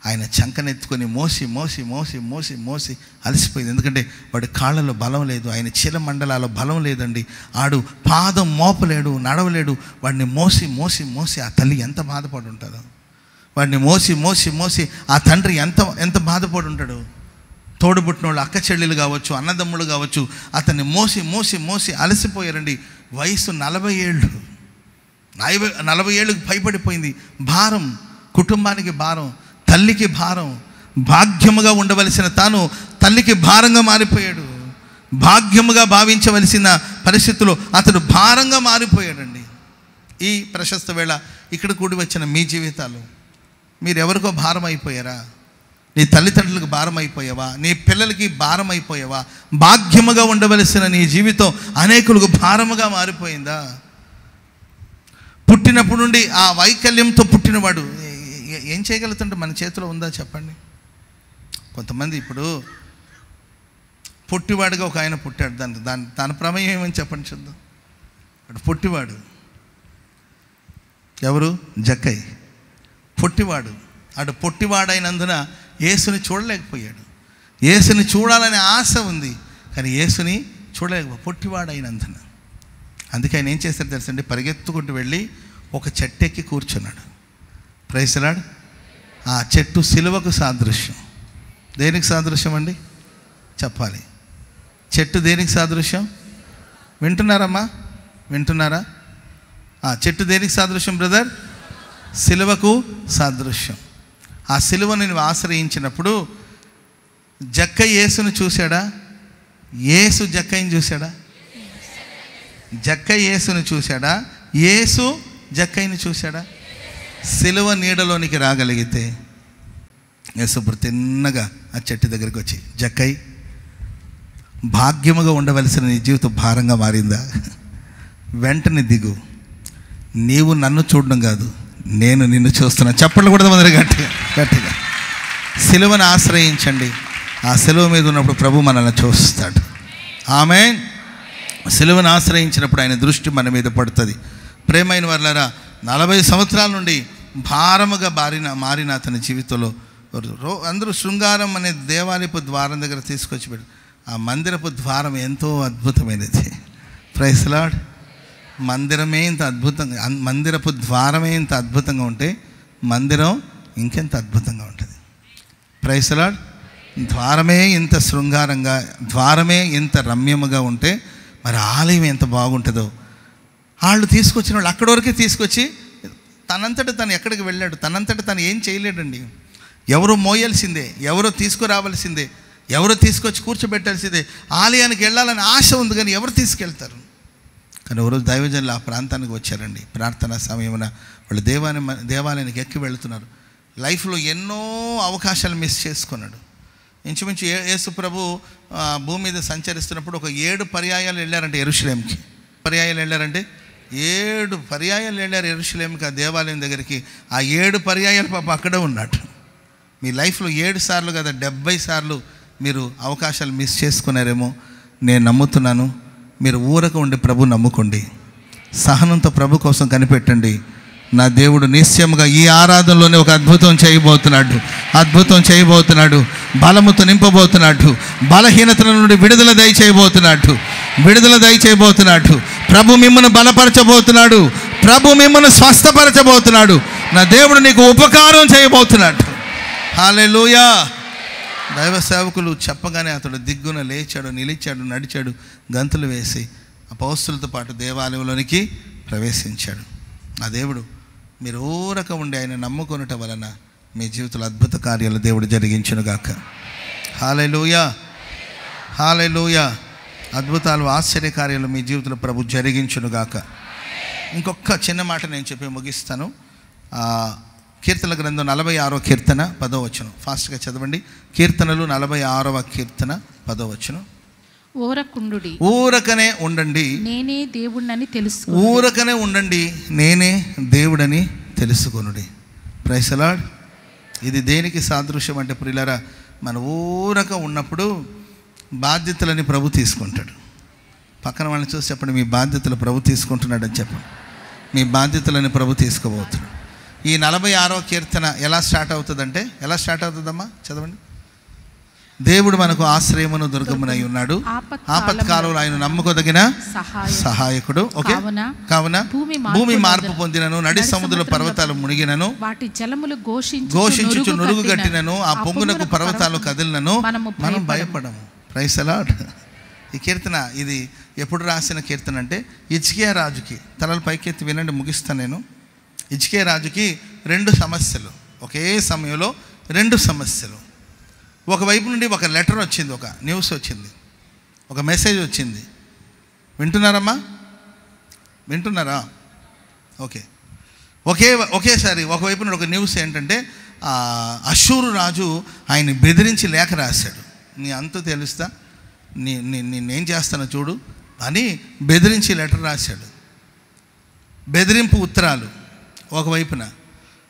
A: ఆయన చంకనెత్తుకొని మోసి మోసి మోసి మోసి మోసి అలసిపోయింది. ఎందుకంటే వాడి కాళ్ళలో బలం లేదు, ఆయన చీలమండలాలో బలం లేదండి, ఆడు పాదం మోపలేడు, నడవలేడు. వాడిని మోసి మోసి మోసి ఆ తల్లి ఎంత బాధపడి ఉంటుందో, వాడిని మోసి మోసి మోసి ఆ తండ్రి ఎంత బాధపడి ఉంటాడు. తోడుబుట్టినోళ్ళు, అక్క చెల్లెలు కావచ్చు, అన్నదమ్ములు కావచ్చు, అతన్ని మోసి మోసి మోసి అలసిపోయారండి. వయసు 40 ఏళ్ళు, 40 ఏళ్ళకి పైబడిపోయింది. భారం, కుటుంబానికి భారం, తల్లికి భారం. భాగ్యముగా ఉండవలసిన తాను తల్లికి భారంగా మారిపోయాడు. భాగ్యముగా భావించవలసిన పరిస్థితుల్లో అతడు భారంగా మారిపోయాడండి. ఈ ప్రశస్త వేళ ఇక్కడ కూడి వచ్చిన మీ జీవితాలు, మీరు ఎవరికో భారం అయిపోయారా? నీ తల్లిదండ్రులకు భారం అయిపోయావా? నీ పిల్లలకి భారం అయిపోయావా? భాగ్యముగా ఉండవలసిన నీ జీవితం అనేకులకు భారముగా మారిపోయిందా? పుట్టినప్పుడు నుండి ఆ వైకల్యంతో పుట్టినవాడు ఏం చేయగలుగుతుంటే మన చేతిలో ఉందా చెప్పండి? కొంతమంది ఇప్పుడు పొట్టివాడుగా ఒక ఆయన పుట్టాడు, దాని ప్రమేయం ఏమని చెప్పండి చూద్దాం. అటు పొట్టివాడు ఎవరు? జక్కయ్య. పొట్టివాడు. అటు పొట్టివాడైనందున యేసుని చూడలేకపోయాడు. యేసుని చూడాలనే ఆశ ఉంది, కానీ యేసుని చూడలేకపోయాడు పొట్టివాడైనందున. అందుకే ఆయన ఏం చేస్తాడు తెలుసండి? పరిగెత్తుకుంటూ వెళ్ళి ఒక చెట్టు ఎక్కి కూర్చున్నాడు. Praise lord. ఆ చెట్టు సిలువకు సాదృశ్యం. దేనికి సాదృశ్యం అండి చెప్పాలి? చెట్టు దేనికి సాదృశ్యం? వింటున్నారమ్మా? వింటున్నారా? ఆ చెట్టు దేనికి సాదృశ్యం బ్రదర్? సిలువకు సాదృశ్యం. ఆ సిలువను నువ్వు ఆశ్రయించినప్పుడు జక్కయ్య యేసును చూశాడా? యేసు జక్కయ్యని చూశాడా? జక్కయ్య యేసును చూశాడా? యేసు జక్కయ్యని చూశాడా? సిలువ నీడలోనికి రాగలిగితే యేసు తిన్నగా ఆ చెట్టు దగ్గరికి వచ్చి, జక్కయ్య, భాగ్యముగా ఉండవలసిన నీ జీవితం భారంగా మారిందా? వెంటనే దిగు. నీవు నన్ను చూడడం కాదు, నేను నిన్ను చూస్తున్నా. చప్పట్లు కూడా మొదలు గట్టిగా గట్టిగా. సిలువను ఆశ్రయించండి. ఆ సిలువ మీద ఉన్నప్పుడు ప్రభు మనల్ని చూస్తాడు. ఆమేన్. సిలువను ఆశ్రయించినప్పుడు ఆయన దృష్టి మన మీద పడుతుంది. ప్రేమైన వారలారా, 40 సంవత్సరాల నుండి భారముగా మారిన అతని జీవితంలో అందరూ శృంగారం అనే దేవాలయపు ద్వారం దగ్గర తీసుకొచ్చి పెట్టారు. ఆ మందిరపు ద్వారం ఎంతో అద్భుతమైనది. Praise lord. మందిరమే ఇంత అద్భుతంగా, మందిరపు ద్వారమే ఇంత అద్భుతంగా ఉంటే మందిరం ఇంకెంత అద్భుతంగా ఉంటుంది. Praise lord. ద్వారమే ఇంత శృంగారంగా, ద్వారమే ఇంత రమ్యముగా ఉంటే మరి ఆలయం ఎంత బాగుంటుందో. వాళ్ళు తీసుకొచ్చిన వాళ్ళు అక్కడి వరకే తీసుకొచ్చి తనంతట తను ఎక్కడికి వెళ్ళాడు? తనంతట తను ఏం చేయలేడండి. ఎవరు మోయాల్సిందే, ఎవరో తీసుకురావాల్సిందే, ఎవరో తీసుకొచ్చి కూర్చోబెట్టాల్సిందే. ఆలయానికి వెళ్ళాలని ఆశ ఉంది, కానీ ఎవరు తీసుకెళ్తారు? కానీ ఒకరోజు దైవజనులు ఆ ప్రాంతానికి వచ్చారండి. ప్రార్థనా సమయమున వాళ్ళు దేవాలయానికి ఎక్కి వెళుతున్నారు. లైఫ్లో ఎన్నో అవకాశాలు మిస్ చేసుకున్నాడు. ఇంచుమించు యేసు ప్రభు భూమి మీద సంచరిస్తున్నప్పుడు ఒక 7 పర్యాయాలు వెళ్ళారంటే యెరూషలేంకి. పర్యాయాలు వెళ్ళారంటే 7 పర్యాయాలు వెళ్ళారు యెరూషలేంకి, ఆ దేవాలయం దగ్గరికి. ఆ 7 పర్యాయాలు పాప అక్కడే ఉన్నాడు. మీ లైఫ్లో 7 సార్లు కదా 70 సార్లు మీరు అవకాశాలు మిస్ చేసుకున్నారేమో. నేను నమ్ముతున్నాను, మీరు ఊరక ఉండి ప్రభు నమ్ముకోండి. సహనంతో ప్రభు కోసం కనిపెట్టండి. నా దేవుడు నిశ్చయముగా ఈ ఆరాధనలోనే ఒక అద్భుతం చేయబోతున్నాడు. అద్భుతం చేయబోతున్నాడు. బలముతో నింపబోతున్నాడు. బలహీనతల నుండి విడుదల దయచేయబోతున్నాడు. విడుదల దయచేయబోతున్నాడు. ప్రభు మిమ్మల్ని బలపరచబోతున్నాడు. ప్రభు మిమ్మల్ని స్వస్థపరచబోతున్నాడు. నా దేవుడు నీకు ఉపకారం చేయబోతున్నాడు. హల్లెలూయా. దైవ సేవకులు చెప్పగానే అతడు దిగ్గున లేచాడు, నిలిచాడు, నడిచాడు, గంతులు వేసి అపొస్తలులతో పాటు దేవాలయంలోనికి ప్రవేశించాడు. ఆ దేవుడు మీరు ఊరక ఉండి ఆయన నమ్ముకొనుట వలన మీ జీవితంలో అద్భుత కార్యాలు దేవుడు జరిగించునుగాక. హల్లెలూయా. హల్లెలూయా. అద్భుతాలు, ఆశ్చర్యకార్యాలు మీ జీవితంలో ప్రభు జరిగించునుగాక. ఇంకొక చిన్న మాట నేను చెప్పి ముగిస్తాను. కీర్తనల గ్రంథం 46వ కీర్తన 10వ వచనం. ఫాస్ట్గా చదవండి. కీర్తనలు 46వ కీర్తన 10వ వచనం. ఊరకనే ఉండండి, నేనే దేవుడని తెలుసు. ఊరకనే ఉండండి, నేనే దేవుడని తెలుసుకొనుడి. Praise the lord. ఇది దేనికి సాదృశ్యం అంటే ప్రియులారా, మన ఊరక ఉన్నప్పుడు బాధ్యతలని ప్రభు తీసుకుంటాడు. పక్కన వాళ్ళని చూసి చెప్పండి, మీ బాధ్యతలు ప్రభు తీసుకుంటున్నాడని చెప్పండి. మీ బాధ్యతలని ప్రభు తీసుకోబోతున్నాడు. ఈ 46వ కీర్తన ఎలా స్టార్ట్ అవుతుందంటే, ఎలా స్టార్ట్ అవుతుందమ్మా చదవండి. దేవుడు మనకు ఆశ్రయమును దుర్గమునై ఉన్నాడు. ఆపత్కాలంలో ఆయన నమ్ముకోదగిన సహాయకుడు. ఓకే, కావున భూమి మార్పు పొందినను, నడి సముద్ర పర్వతాలు మునిగినను,
B: వాటి జలములు
A: ఘోషించుచు నురుగు గట్టినను, ఆ పొంగునకు పర్వతాలు కదిలినను మనం భయపడము. Praise the lord. ఈ కీర్తన ఇది ఎప్పుడు రాసిన కీర్తన అంటే హిజ్కియా రాజుకి. తలలు పైకెత్తి వినండి, ముగిస్తాను నేను. హిజ్కియా రాజుకి 2 సమస్యలు, ఒకే సమయంలో 2 సమస్యలు. ఒకవైపు నుండి ఒక లెటర్ వచ్చింది, ఒక న్యూస్ వచ్చింది, ఒక మెసేజ్ వచ్చింది. వింటున్నారమ్మా? వింటున్నారా? ఓకే. ఒకేసారి ఒకవైపు నుండి ఒక న్యూస్ ఏంటంటే అష్షూరు రాజు ఆయన బెదిరించి లేఖ రాశాడు. నీ అంతు తెలుస్తా, నేనేం చేస్తానో చూడు అని బెదిరించి లెటర్ రాశాడు. బెదిరింపు ఉత్తరాలు ఒకవైపున.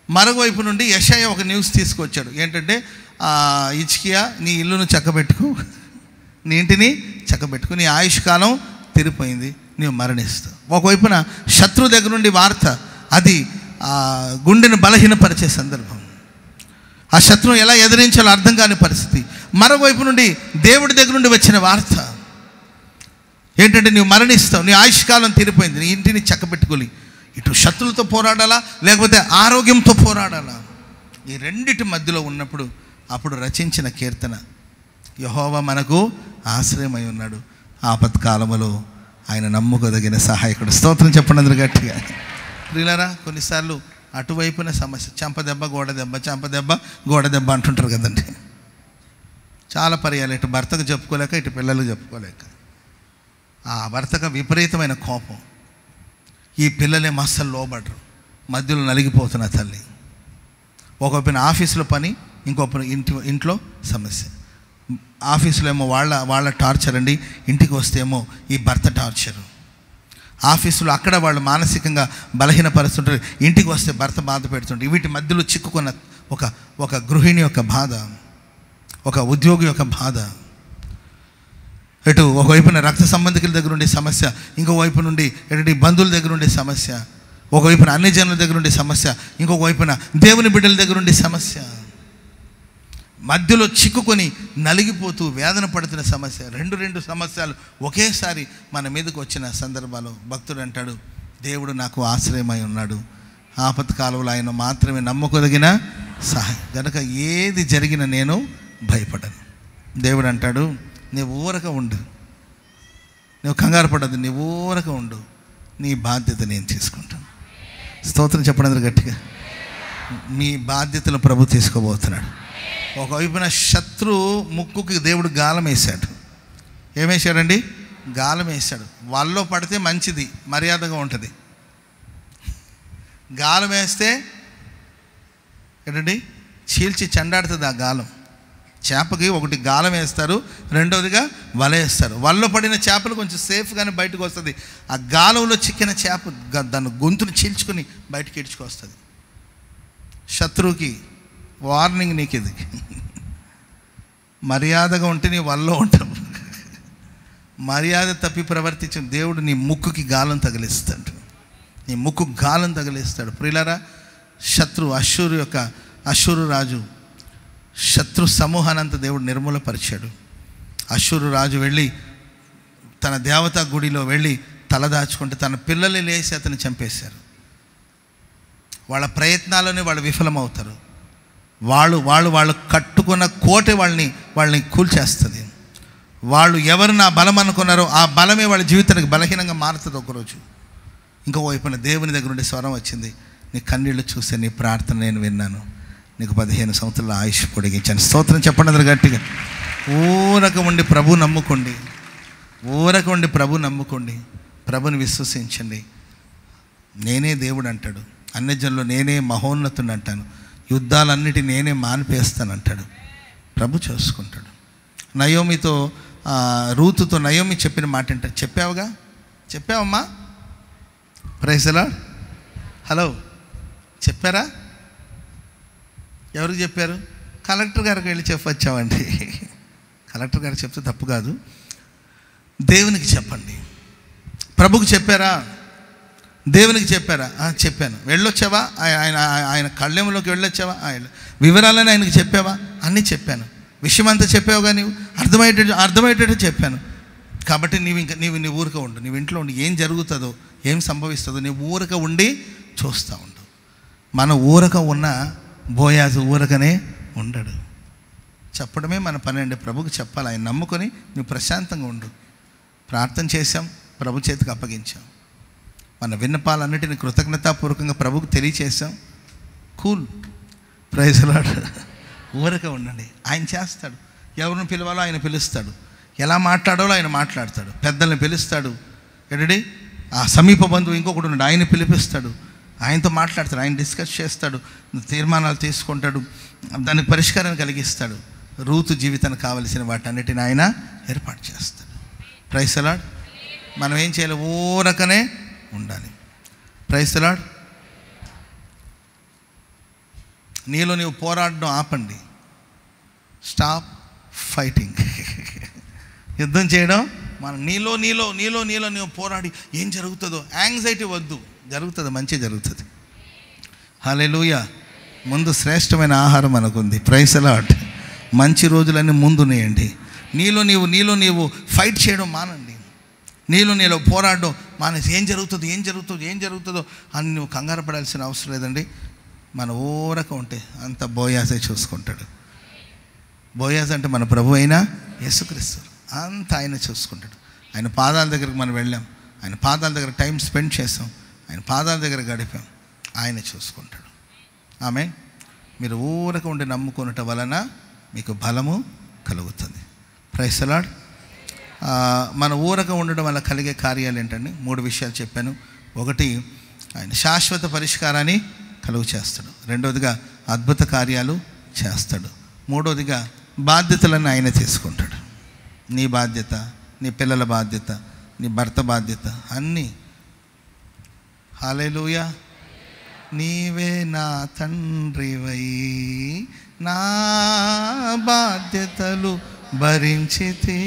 A: మరొకవైపు నుండి యెషయా ఒక న్యూస్ తీసుకొచ్చాడు. ఏంటంటే హిజ్కియా, నీ ఇల్లును చక్కబెట్టుకు, నీ ఇంటిని చక్కబెట్టుకు, నీ ఆయుష్కాలం తీరిపోయింది, నీవు మరణిస్తావు. ఒకవైపున శత్రు దగ్గర నుండి వార్త, అది గుండెను బలహీనపరిచే సందర్భం. ఆ శత్రువు ఎలా ఎదిరించాలో అర్థం కాని పరిస్థితి. మరోవైపు నుండి దేవుడి దగ్గర నుండి వచ్చిన వార్త ఏంటంటే నీవు మరణిస్తావు, నీ ఆయుష్కాలం తీరిపోయింది, నీ ఇంటిని చక్కబెట్టుకోలి. ఇటు శత్రులతో పోరాడాలా, లేకపోతే ఆరోగ్యంతో పోరాడాలా? ఈ రెండిటి మధ్యలో ఉన్నప్పుడు అప్పుడు రచించిన కీర్తన, యెహోవా మనకు ఆశ్రయమై ఉన్నాడు, ఆపత్కాలములో ఆయన నమ్ముకోదగిన సహాయకుడు. స్తోత్రం చెప్పండి అందరూ గట్టిగా. ప్రియులారా, కొన్నిసార్లు అటువైపున సమస్య, చెంపదెబ్బ గోడ దెబ్బ, చెంపదెబ్బ గోడ దెబ్బ అంటుంటారు కదండి. చాలా పర్యాలు ఇటు భర్తకు చెప్పుకోలేక, ఇటు పిల్లలకు చెప్పుకోలేక, ఆ భర్తకు విపరీతమైన కోపం, ఈ పిల్లలేమో అస్సలు లోబడరు, మధ్యలో నలిగిపోతున్న తల్లి. ఒకవైపున ఆఫీసులో పని, ఇంకొక ఇంట్లో సమస్య. ఆఫీసులో ఏమో వాళ్ళ టార్చర్ అండి, ఇంటికి వస్తే ఏమో ఈ భర్త టార్చరు. ఆఫీసులో అక్కడ వాళ్ళు మానసికంగా బలహీనపరుస్తుంటారు, ఇంటికి వస్తే భర్త బాధ పెడుతుంటారు. వీటి మధ్యలో చిక్కుకున్న ఒక గృహిణి యొక్క బాధ, ఒక ఉద్యోగి యొక్క బాధ. ఇటు ఒకవైపున రక్త సంబంధికుల దగ్గర ఉండే సమస్య, ఇంకోవైపు నుండి ఎటు బంధువుల దగ్గర ఉండే సమస్య, ఒకవైపున అన్ని జనుల దగ్గర ఉండే సమస్య, ఇంకొక వైపున దేవుని బిడ్డల దగ్గర ఉండే సమస్య. మధ్యలో చిక్కుకొని నలిగిపోతూ వేదన పడుతున్న సమస్య. రెండు సమస్యలు ఒకేసారి మన మీదకు వచ్చిన సందర్భాలు భక్తుడు అంటాడు, దేవుడు నాకు ఆశ్రయమై ఉన్నాడు, ఆపత్కాలంలో ఆయన మాత్రమే నమ్మకదగిన సహాయం, కనుక ఏది జరిగినా నేను భయపడను. దేవుడు అంటాడు, నీవు ఊరక ఉండు, నువ్వు కంగారు పడద్దు, నీ ఊరక ఉండు, నీ బాధ్యత నేను తీసుకుంటాను. స్తోత్రం చెప్పడం గట్టిగా. మీ బాధ్యతలు ప్రభు తీసుకోబోతున్నాడు. ఒకవైపున శత్రు ముక్కుకి దేవుడు గాలం వేశాడు. ఏమేశాడండి? గాలం వేశాడు. వాళ్ళలో పడితే మంచిది, మర్యాదగా ఉంటుంది. గాలం వేస్తే ఏంటండి, చీల్చి చెండాడుతుంది ఆ గాలం. చేపకి ఒకటి గాలం వేస్తారు, రెండవదిగా వల వేస్తారు. వలలో పడిన చేపలు కొంచెం సేఫ్గానే బయటకు వస్తుంది. ఆ గాలంలో చిక్కిన చేప దాని గొంతును చీల్చుకొని బయటకు ఈడ్చుకొస్తుంది. శత్రువుకి వార్నింగ్ నీకు ఇది. మర్యాదగా ఉంటే నీ వలలో ఉంటావు, మర్యాద తప్పి ప్రవర్తించిన దేవుడు నీ ముక్కుకి గాలం తగిలిస్తాడు, నీ ముక్కు గాలం తగిలిస్తాడు. ప్రియులారా, అష్షూరు రాజు శత్రు సమూహానంత దేవుడు నిర్మూలపరిచాడు. అష్షూరు రాజు వెళ్ళి తన దేవతా గుడిలో వెళ్ళి తలదాచుకుంటే తన పిల్లల్ని లేచి అతన్ని చంపేశారు. వాళ్ళ ప్రయత్నాల్లోనే వాళ్ళు విఫలమవుతారు. వాళ్ళు కట్టుకున్న కోట వాళ్ళని కూల్చేస్తుంది. వాళ్ళు ఎవరు నా బలం అనుకున్నారో ఆ బలమే వాళ్ళ జీవితానికి బలహీనంగా మారుతుంది ఒకరోజు. ఇంకో వైపున దేవుని దగ్గర నుండి స్వరం వచ్చింది, నీ కన్నీళ్ళు చూస్తే నీ ప్రార్థన నేను విన్నాను, నీకు 15 సంవత్సరాల ఆయుష్ పొడిగించాను. స్తోత్రం చెప్పండి అందరు గట్టిగా. ఊరక ఉండి ప్రభు నమ్ముకోండి, ఊరక ఉండి ప్రభు నమ్ముకోండి, ప్రభుని విశ్వసించండి. నేనే దేవుడు అంటాడు, అన్యజనుల్లో నేనే మహోన్నతుని అంటాను, యుద్ధాలన్నిటి నేనే మానిపేస్తాను అంటాడు. ప్రభు చూసుకుంటాడు. రూతుతో నయోమి చెప్పిన మాట అంటే చెప్పావమ్మా? Praise the Lord. హలో, చెప్పారా? ఎవరికి చెప్పారు? కలెక్టర్ గారికి వెళ్ళి చెప్పొచ్చామండి. కలెక్టర్ గారికి చెప్తే తప్పు కాదు, దేవునికి చెప్పండి. ప్రభుకి చెప్పారా? దేవునికి చెప్పారా? చెప్పాను. వెళ్ళొచ్చావా? ఆయన కళ్ళెంలోకి వెళ్ళొచ్చావా? వివరాలని ఆయనకి చెప్పావా? అన్నీ చెప్పాను. విషయం అంతా చెప్పావుగా, నీవు అర్థమయ్యేటట్టు చెప్పాను కాబట్టి నీవు నీ ఊరిక ఉండు, నీవు ఇంట్లో ఉండి ఏం జరుగుతుందో ఏం సంభవిస్తుందో నీవు ఊరక ఉండి చూస్తూ ఉండు. మన ఊరక ఉన్న బోయాజు ఊరకనే ఉండడు. చెప్పడమే మన పని అండి. ప్రభుకు చెప్పాలి. ఆయన నమ్ముకొని నువ్వు ప్రశాంతంగా ఉండు. ప్రార్థన చేశాం, ప్రభు చేతికి అప్పగించాం. మన విన్నపాలన్నిటిని కృతజ్ఞతాపూర్వకంగా ప్రభుకు తెలియచేసాం. Cool, praise the Lord. ఊరక ఉండండి. ఆయన చేస్తాడు. ఎవరిని పిలవాలో ఆయన పిలుస్తాడు. ఎలా మాట్లాడాలో ఆయన మాట్లాడతాడు. పెద్దల్ని పిలుస్తాడు. ఏంటండి, ఆ సమీప బంధువు ఇంకొకటి ఉన్నాడు, ఆయన పిలిపిస్తాడు. ఆయనతో మాట్లాడతాడు. ఆయన డిస్కస్ చేస్తాడు, తీర్మానాలు తీసుకుంటాడు, దానికి పరిష్కారం కలిగిస్తాడు. రూతు జీవితానికి కావలసిన వాటన్నిటిని ఆయన ఏర్పాటు చేస్తాడు. Praise the lord. మనం ఏం చేయాలి? ఊరకనే ఉండాలి. Praise the lord. నీలో నీవు పోరాడడం ఆపండి. Stop fighting. యుద్ధం చేయడం మనం నీలో నీవు పోరాడి ఏం జరుగుతుందో యాంగ్జైటీ వద్దు. జరుగుతుంది, మంచి జరుగుతుంది. హల్లెలూయా. ముందు శ్రేష్టమైన ఆహారం మనకుంది. Praise the lord. మంచి రోజులన్నీ ముందునేయండి. నీలో నీవు ఫైట్ చేయడం మానండి. నీలో పోరాడడం మానేసి ఏం జరుగుతుందో అని నువ్వు కంగారు పడాల్సిన అవసరం లేదండి. మన ఊరక ఉంటే అంత బోయాజే చూసుకుంటాడు. బోయాజ్ అంటే మన ప్రభు అయిన యేసుక్రీస్తు. అంత ఆయన చూసుకుంటాడు. ఆయన పాదాల దగ్గరికి మనం వెళ్ళాం, ఆయన పాదాల దగ్గర టైం స్పెండ్ చేసాం, ఆయన పాదాల దగ్గర గడిపాం. ఆయన చూసుకుంటాడు. ఆమె మీరు ఊరక ఉండి నమ్ముకున్నట వలన మీకు బలము కలుగుతుంది. Praise the lord. మన ఊరక ఉండడం వల్ల కలిగే కార్యాలు ఏంటండి? 3 విషయాలు చెప్పాను. ఒకటి, ఆయన శాశ్వత పరిష్కారాన్ని కలుగు చేస్తాడు. రెండవదిగా అద్భుత కార్యాలు చేస్తాడు. మూడవదిగా బాధ్యతలను ఆయన తీసుకుంటాడు. నీ బాధ్యత, నీ పిల్లల బాధ్యత, నీ భర్త బాధ్యత అన్నీ. హల్లెలూయా. నీవే నా తండ్రివై నా బాధ్యతలు భరించితే,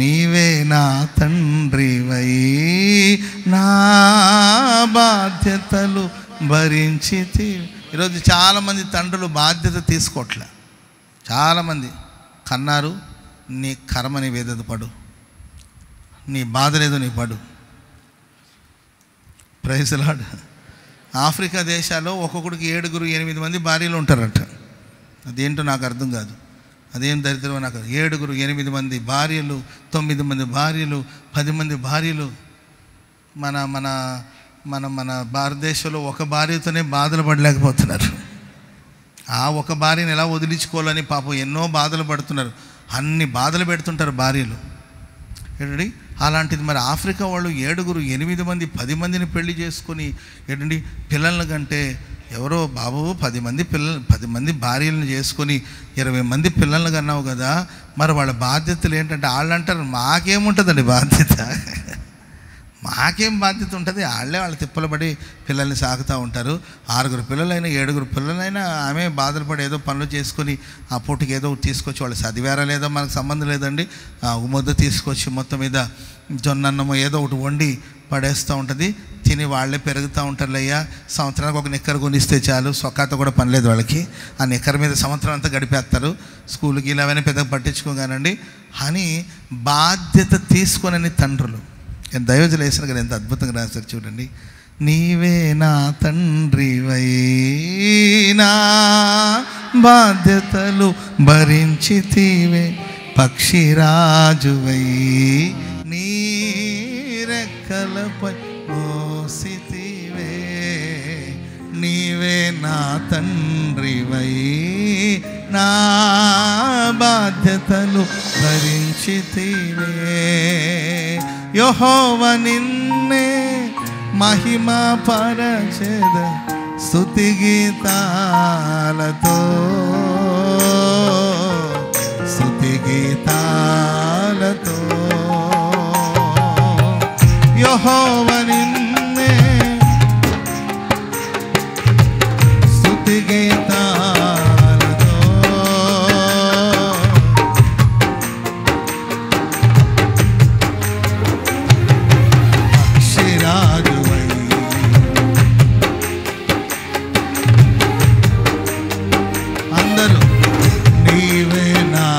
A: నీవే నా తండ్రివై నా బాధ్యతలు భరించితే. ఈరోజు చాలామంది తండ్రులు బాధ్యత తీసుకోవట్లే. చాలామంది కన్నారు, నీ కర్మ నీ వేదన పడు, నీ బాధ లేదో నీ పడు. Praise the lord. ఆఫ్రికా దేశాల్లో ఒక్కొక్కడికి 7, 8 మంది భార్యలు ఉంటారట. అదేంటో నాకు అర్థం కాదు. అదేం దరిద్రమో నాకు. 7, 8 మంది భార్యలు, 9 మంది భార్యలు, 10 మంది భార్యలు. మన మన మన మన భారతదేశంలో ఒక భార్యతోనే బాధలు పడలేకపోతున్నారు. ఆ ఒక భార్యను ఎలా వదిలించుకోవాలని పాపం ఎన్నో బాధలు పడుతున్నారు. అన్ని బాధలు పెడుతుంటారు భార్యలు. ఏంటండి, అలాంటిది మరి ఆఫ్రికా వాళ్ళు 7, 8 మంది, 10 మందిని పెళ్లి చేసుకొని ఏంటండి పిల్లల కంటే ఎవరో బాబు 10 మంది భార్యలను చేసుకొని 20 మంది పిల్లలను కన్నావు కదా, మరి వాళ్ళ బాధ్యతలు ఏంటంటే వాళ్ళు అంటారు, మాకేముంటుందండి బాధ్యత, మాకేం బాధ్యత ఉంటుంది, వాళ్ళే వాళ్ళ తిప్పలు పడి పిల్లల్ని సాగుతూ ఉంటారు. 6 పిల్లలైనా 7 పిల్లలైనా ఆమె బాధలు పడి ఏదో పనులు చేసుకొని ఆ పూటకి ఏదో తీసుకొచ్చి వాళ్ళు చదివారా లేదో మనకు సంబంధం లేదండి. ముద్ద తీసుకొచ్చి మొత్తం మీద జొన్నన్నమో ఏదో ఒకటి వండి పడేస్తూ ఉంటుంది. తిని వాళ్ళే పెరుగుతూ ఉంటారు. అయ్యా సంవత్సరానికి ఒక నిక్కర్ కొనిస్తే చాలు, సొక్కాతో కూడా పని లేదు వాళ్ళకి. ఆ నిక్కర్ మీద సంవత్సరం అంతా గడిపేస్తారు. స్కూల్కి ఇలావైనా పెద్దగా పట్టించుకోగానండి అని బాధ్యత తీసుకొనని తండ్రులు. దైవజులు వేసిన కదా ఎంత అద్భుతంగా రాశారు చూడండి. నీవే నా తండ్రివై నా బాధ్యతలు భరించితివే, పక్షిరాజువై నీ రెక్కలపై మోసితివే, నీవే నా తండ్రివై నా బాధ్యతలు భరించితివే. యెహోవా నిన్నే మహిమ పరచెద స్తుతి గీతాలతో, స్తుతి గీతాలతో. యెహోవా నిన్నే స్తుతి గీతాలతో, పక్షిరాజువై అందరూ నీవే నా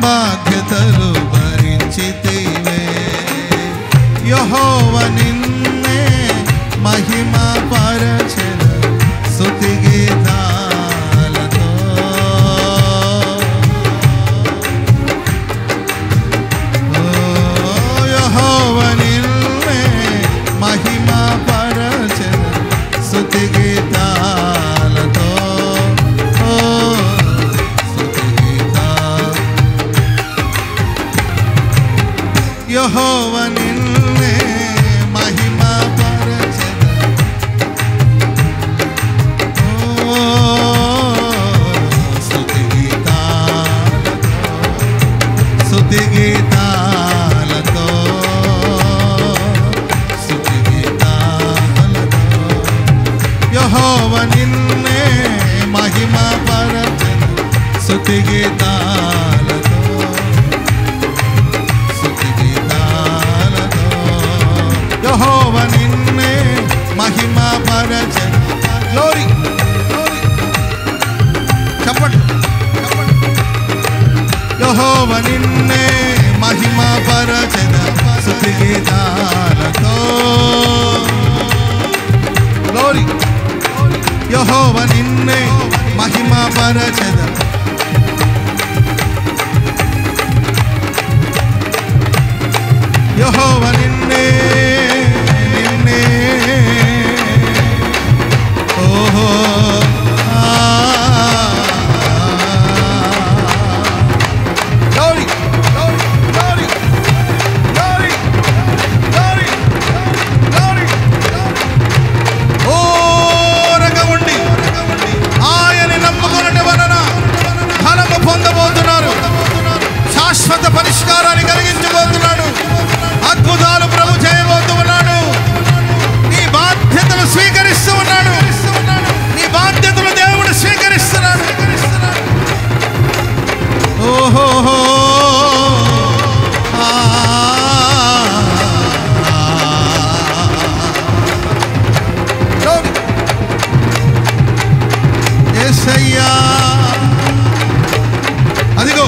A: బాధ్యతలు భరించితివే. యెహోవా నిన్నే మహిమ పరచెద స్తుతి గీతాలతో. యెహోవా నిన్నే మహిమ పరచెద స్తుతి గీతాలతో. యెహోవా నిన్నే మహిమ పరచెద స్తుతి గీతాలతో. స్తుతి గీతాలతో. స్తుతి గీతాలతో. యెహోవా నిన్నే మహిమ పరచెద స్తుతి గీతాలతో. యెహోవా నిన్నే మహిమ పరచెద. గ్లోరీ చెప్పండి. యెహోవా నిన్నే మహిమ పరచెద స్తుతి గీతాలతో. గ్లోరీ. యెహోవా నిన్నే మహిమ పరచెద. యెహోవా నిన్నే నిన్నే ఓహో glory glory glory glory glory glory. ఓరగా ఉండి ఆయన్ని నమ్ముకొనుట వలన ఫలము పొందబోతున్నారు. శాశ్వత పరిష్కారాన్ని కలిగించబోతున్నాడు. అద్భుతాలు ప్రభు చేయబోతూ ఉన్నాడు. నీ బాధ్యతలు స్వీకరిస్తూ ఉన్నాడు. నీ బాధ్యతలు దేవుడు స్వీకరిస్తున్నాడు. ఓహో యేసయ్యా. అదిగో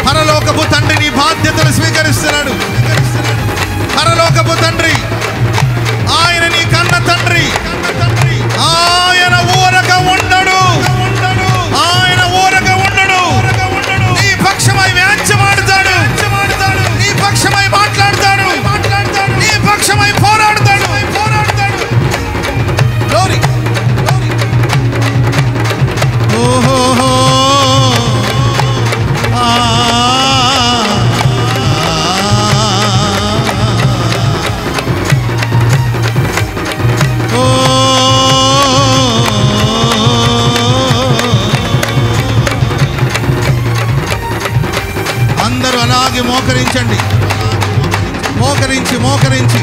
A: పరలోకపు తండ్రి నీ బాధ్యతలు స్వీకరిస్తున్నాడు. పరలోకపు తండ్రి ఆయన నీ కన్న తండ్రి. ఆయన ఊరక ఉండడు. ఆయన ఊరక ఉండడు. నీ పక్షమై వ్యాజ్యమాడుతాడు. నీ పక్షమై మాట్లాడతాడు. నీ పక్షమై పోరాడతాడు. గ్లోరీ. ఓహో అందరూ అలాగే మోకరించండి. మోకరించి మోకరించి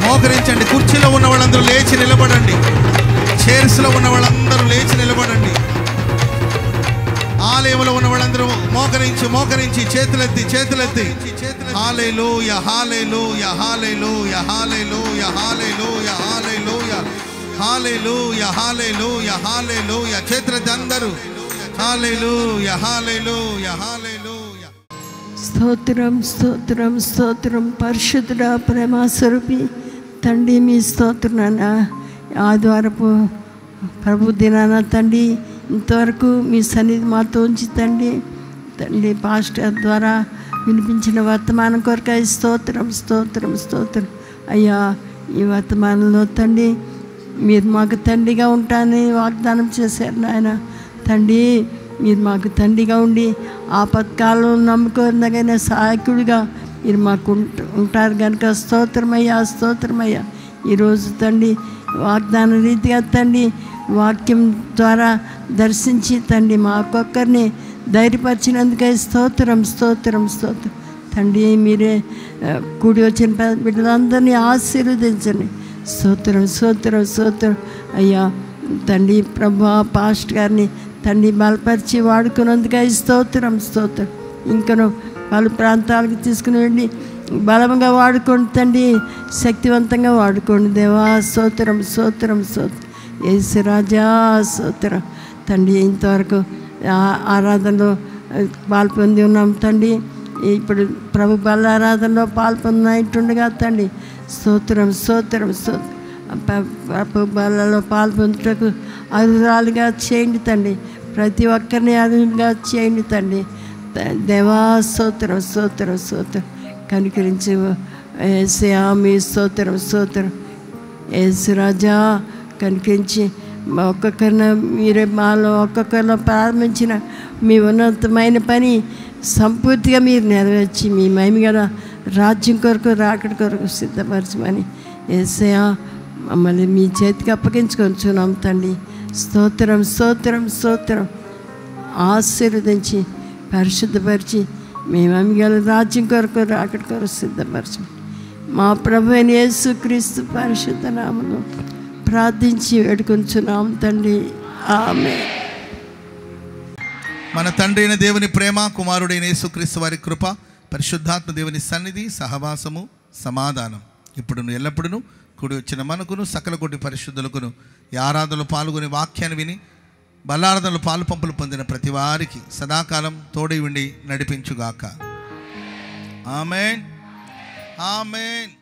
A: మోకరించండి. కుర్చీలో ఉన్న వాళ్ళందరూ లేచి నిలబడండి. చైర్స్లో ఉన్న వాళ్ళందరూ లేచి నిలబడండి. ఆలయంలో ఉన్న వాళ్ళందరూ మోకరించి మోకరించి చేతులెత్తి చేతులెత్తి హల్లెలూయా హల్లెలూయా హల్లెలూయా హల్లెలూయా హల్లెలూయా హల్లెలూయా హల్లెలూయా హల్లెలూయా హల్లెలూయా. చేతులెత్తి అందరూ హల్లెలూయా హల్లెలూయా హల్లెలూయా.
C: స్తోత్రం స్తోత్రం స్తోత్రం. పరిశుద్ధుడా ప్రేమ స్వరూపి తండ్రి మీ స్తోత్రాన ఆదివారపు ప్రభు దినాన తండ్రి ఇంతవరకు మీ సన్నిధి మాతో ఉంచి తండ్రి తండ్రి పాస్టర్ ద్వారా వినిపించిన వర్తమానం కొరకై స్తోత్రం స్తోత్రం స్తోత్రం. అయ్యా ఈ వర్తమానంలో తండ్రి మీరు మాకు తండ్రిగా ఉంటానని వాగ్దానం చేశారు నాయన. తండ్రి మీరు మాకు తండ్రిగా ఉండి ఆపత్కాలంలో నమ్ముకోదగిన సహాయకుడిగా మీరు మాకు ఉంటారు కనుక స్తోత్రమయ్యా స్తోత్రమయ్యా. ఈరోజు తండ్రి వాగ్దాన రీతిగా తండ్రి వాక్యం ద్వారా దర్శించి తండ్రి మాకొక్కరిని ధైర్యపరిచినందుకై స్తోత్రం స్తోత్రం స్తోత్రం. తండ్రి మీరే కూడి వచ్చిన బిడ్డలందరినీ ఆశీర్వదించండి. స్తోత్రం స్తోత్రం స్తోత్రం అయ్యా. తండ్రి ప్రభా పాస్ట్ గారిని తండ్రి బలపరిచి వాడుకున్నందుకై స్తోత్రం స్తోత్రం. ఇంకను పలు ప్రాంతాలకు తీసుకుని వెళ్ళి బలంగా వాడుకోండి తండ్రి, శక్తివంతంగా వాడుకోండి దేవా. స్తోత్రం స్తోత్రం స్తోత్రం. యేసు రాజా స్తోత్రం తండ్రి. ఇంతవరకు ఆరాధనలో పాల్పొంది ఉన్నాం తండ్రి. ఇప్పుడు ప్రభు బలారాధనలో పాల్పొందినట్టుండగా తండ్రి స్తోత్రం స్తోత్రం స్తోత్రం. ప్రభు బలలో పాల్పొందుటకు అర్హురాలుగా చేయండి తండ్రి. ప్రతి ఒక్కరిని అర్హులుగా చేయండి తండ్రి. దేవా స్తోత్రం స్తోత్రం స్తోత్రం. కనికరించి యేసయ్యా మీ స్తోత్రం స్తోత్రం. యేసు రాజా కనికరించి ఒక్కొక్కరిన మీరే మాలో ఒక్కొక్కరిలో ప్రారంభించిన మీ ఉన్నతమైన పని సంపూర్తిగా మీరు నెరవేర్చి మీ మహిమగల రాజ్యం కొరకు రాకడ కొరకు సిద్ధపరచమని యేసయ్యా మమ్మల్ని మీ చేతికి అప్పగించుకొంచున్నాం తండ్రి. స్తోత్రం స్తోత్రం స్తోత్రం. ఆశీర్వదించి పరిశుద్ధపరిచి మీ మహిమగల రాజ్యం కొరకు రాకడ కొరకు సిద్ధపరచు. మా ప్రభు అయిన యేసుక్రీస్తు పరిశుద్ధ నామములో ప్రార్థించి వేడుకొంచున్నాం తండ్రి. ఆమేన్.
A: మన తండ్రి అయిన దేవుని ప్రేమ, కుమారుడైన యేసుక్రీస్తు వారి కృప, పరిశుద్ధాత్మ దేవుని సన్నిధి, సహవాసము, సమాధానం ఇప్పుడు ఎల్లప్పుడూ కూడి వచ్చిన మనకును సకల కోటి పరిశుద్ధులకును ఈ ఆరాధనలో పాల్గొని వాక్యాన్ని విని బలారాధనలో పాలు పంపులు పొందిన ప్రతి వారికి సదాకాలం తోడై ఉండి నడిపించుగాక. ఆమేన్ ఆమేన్.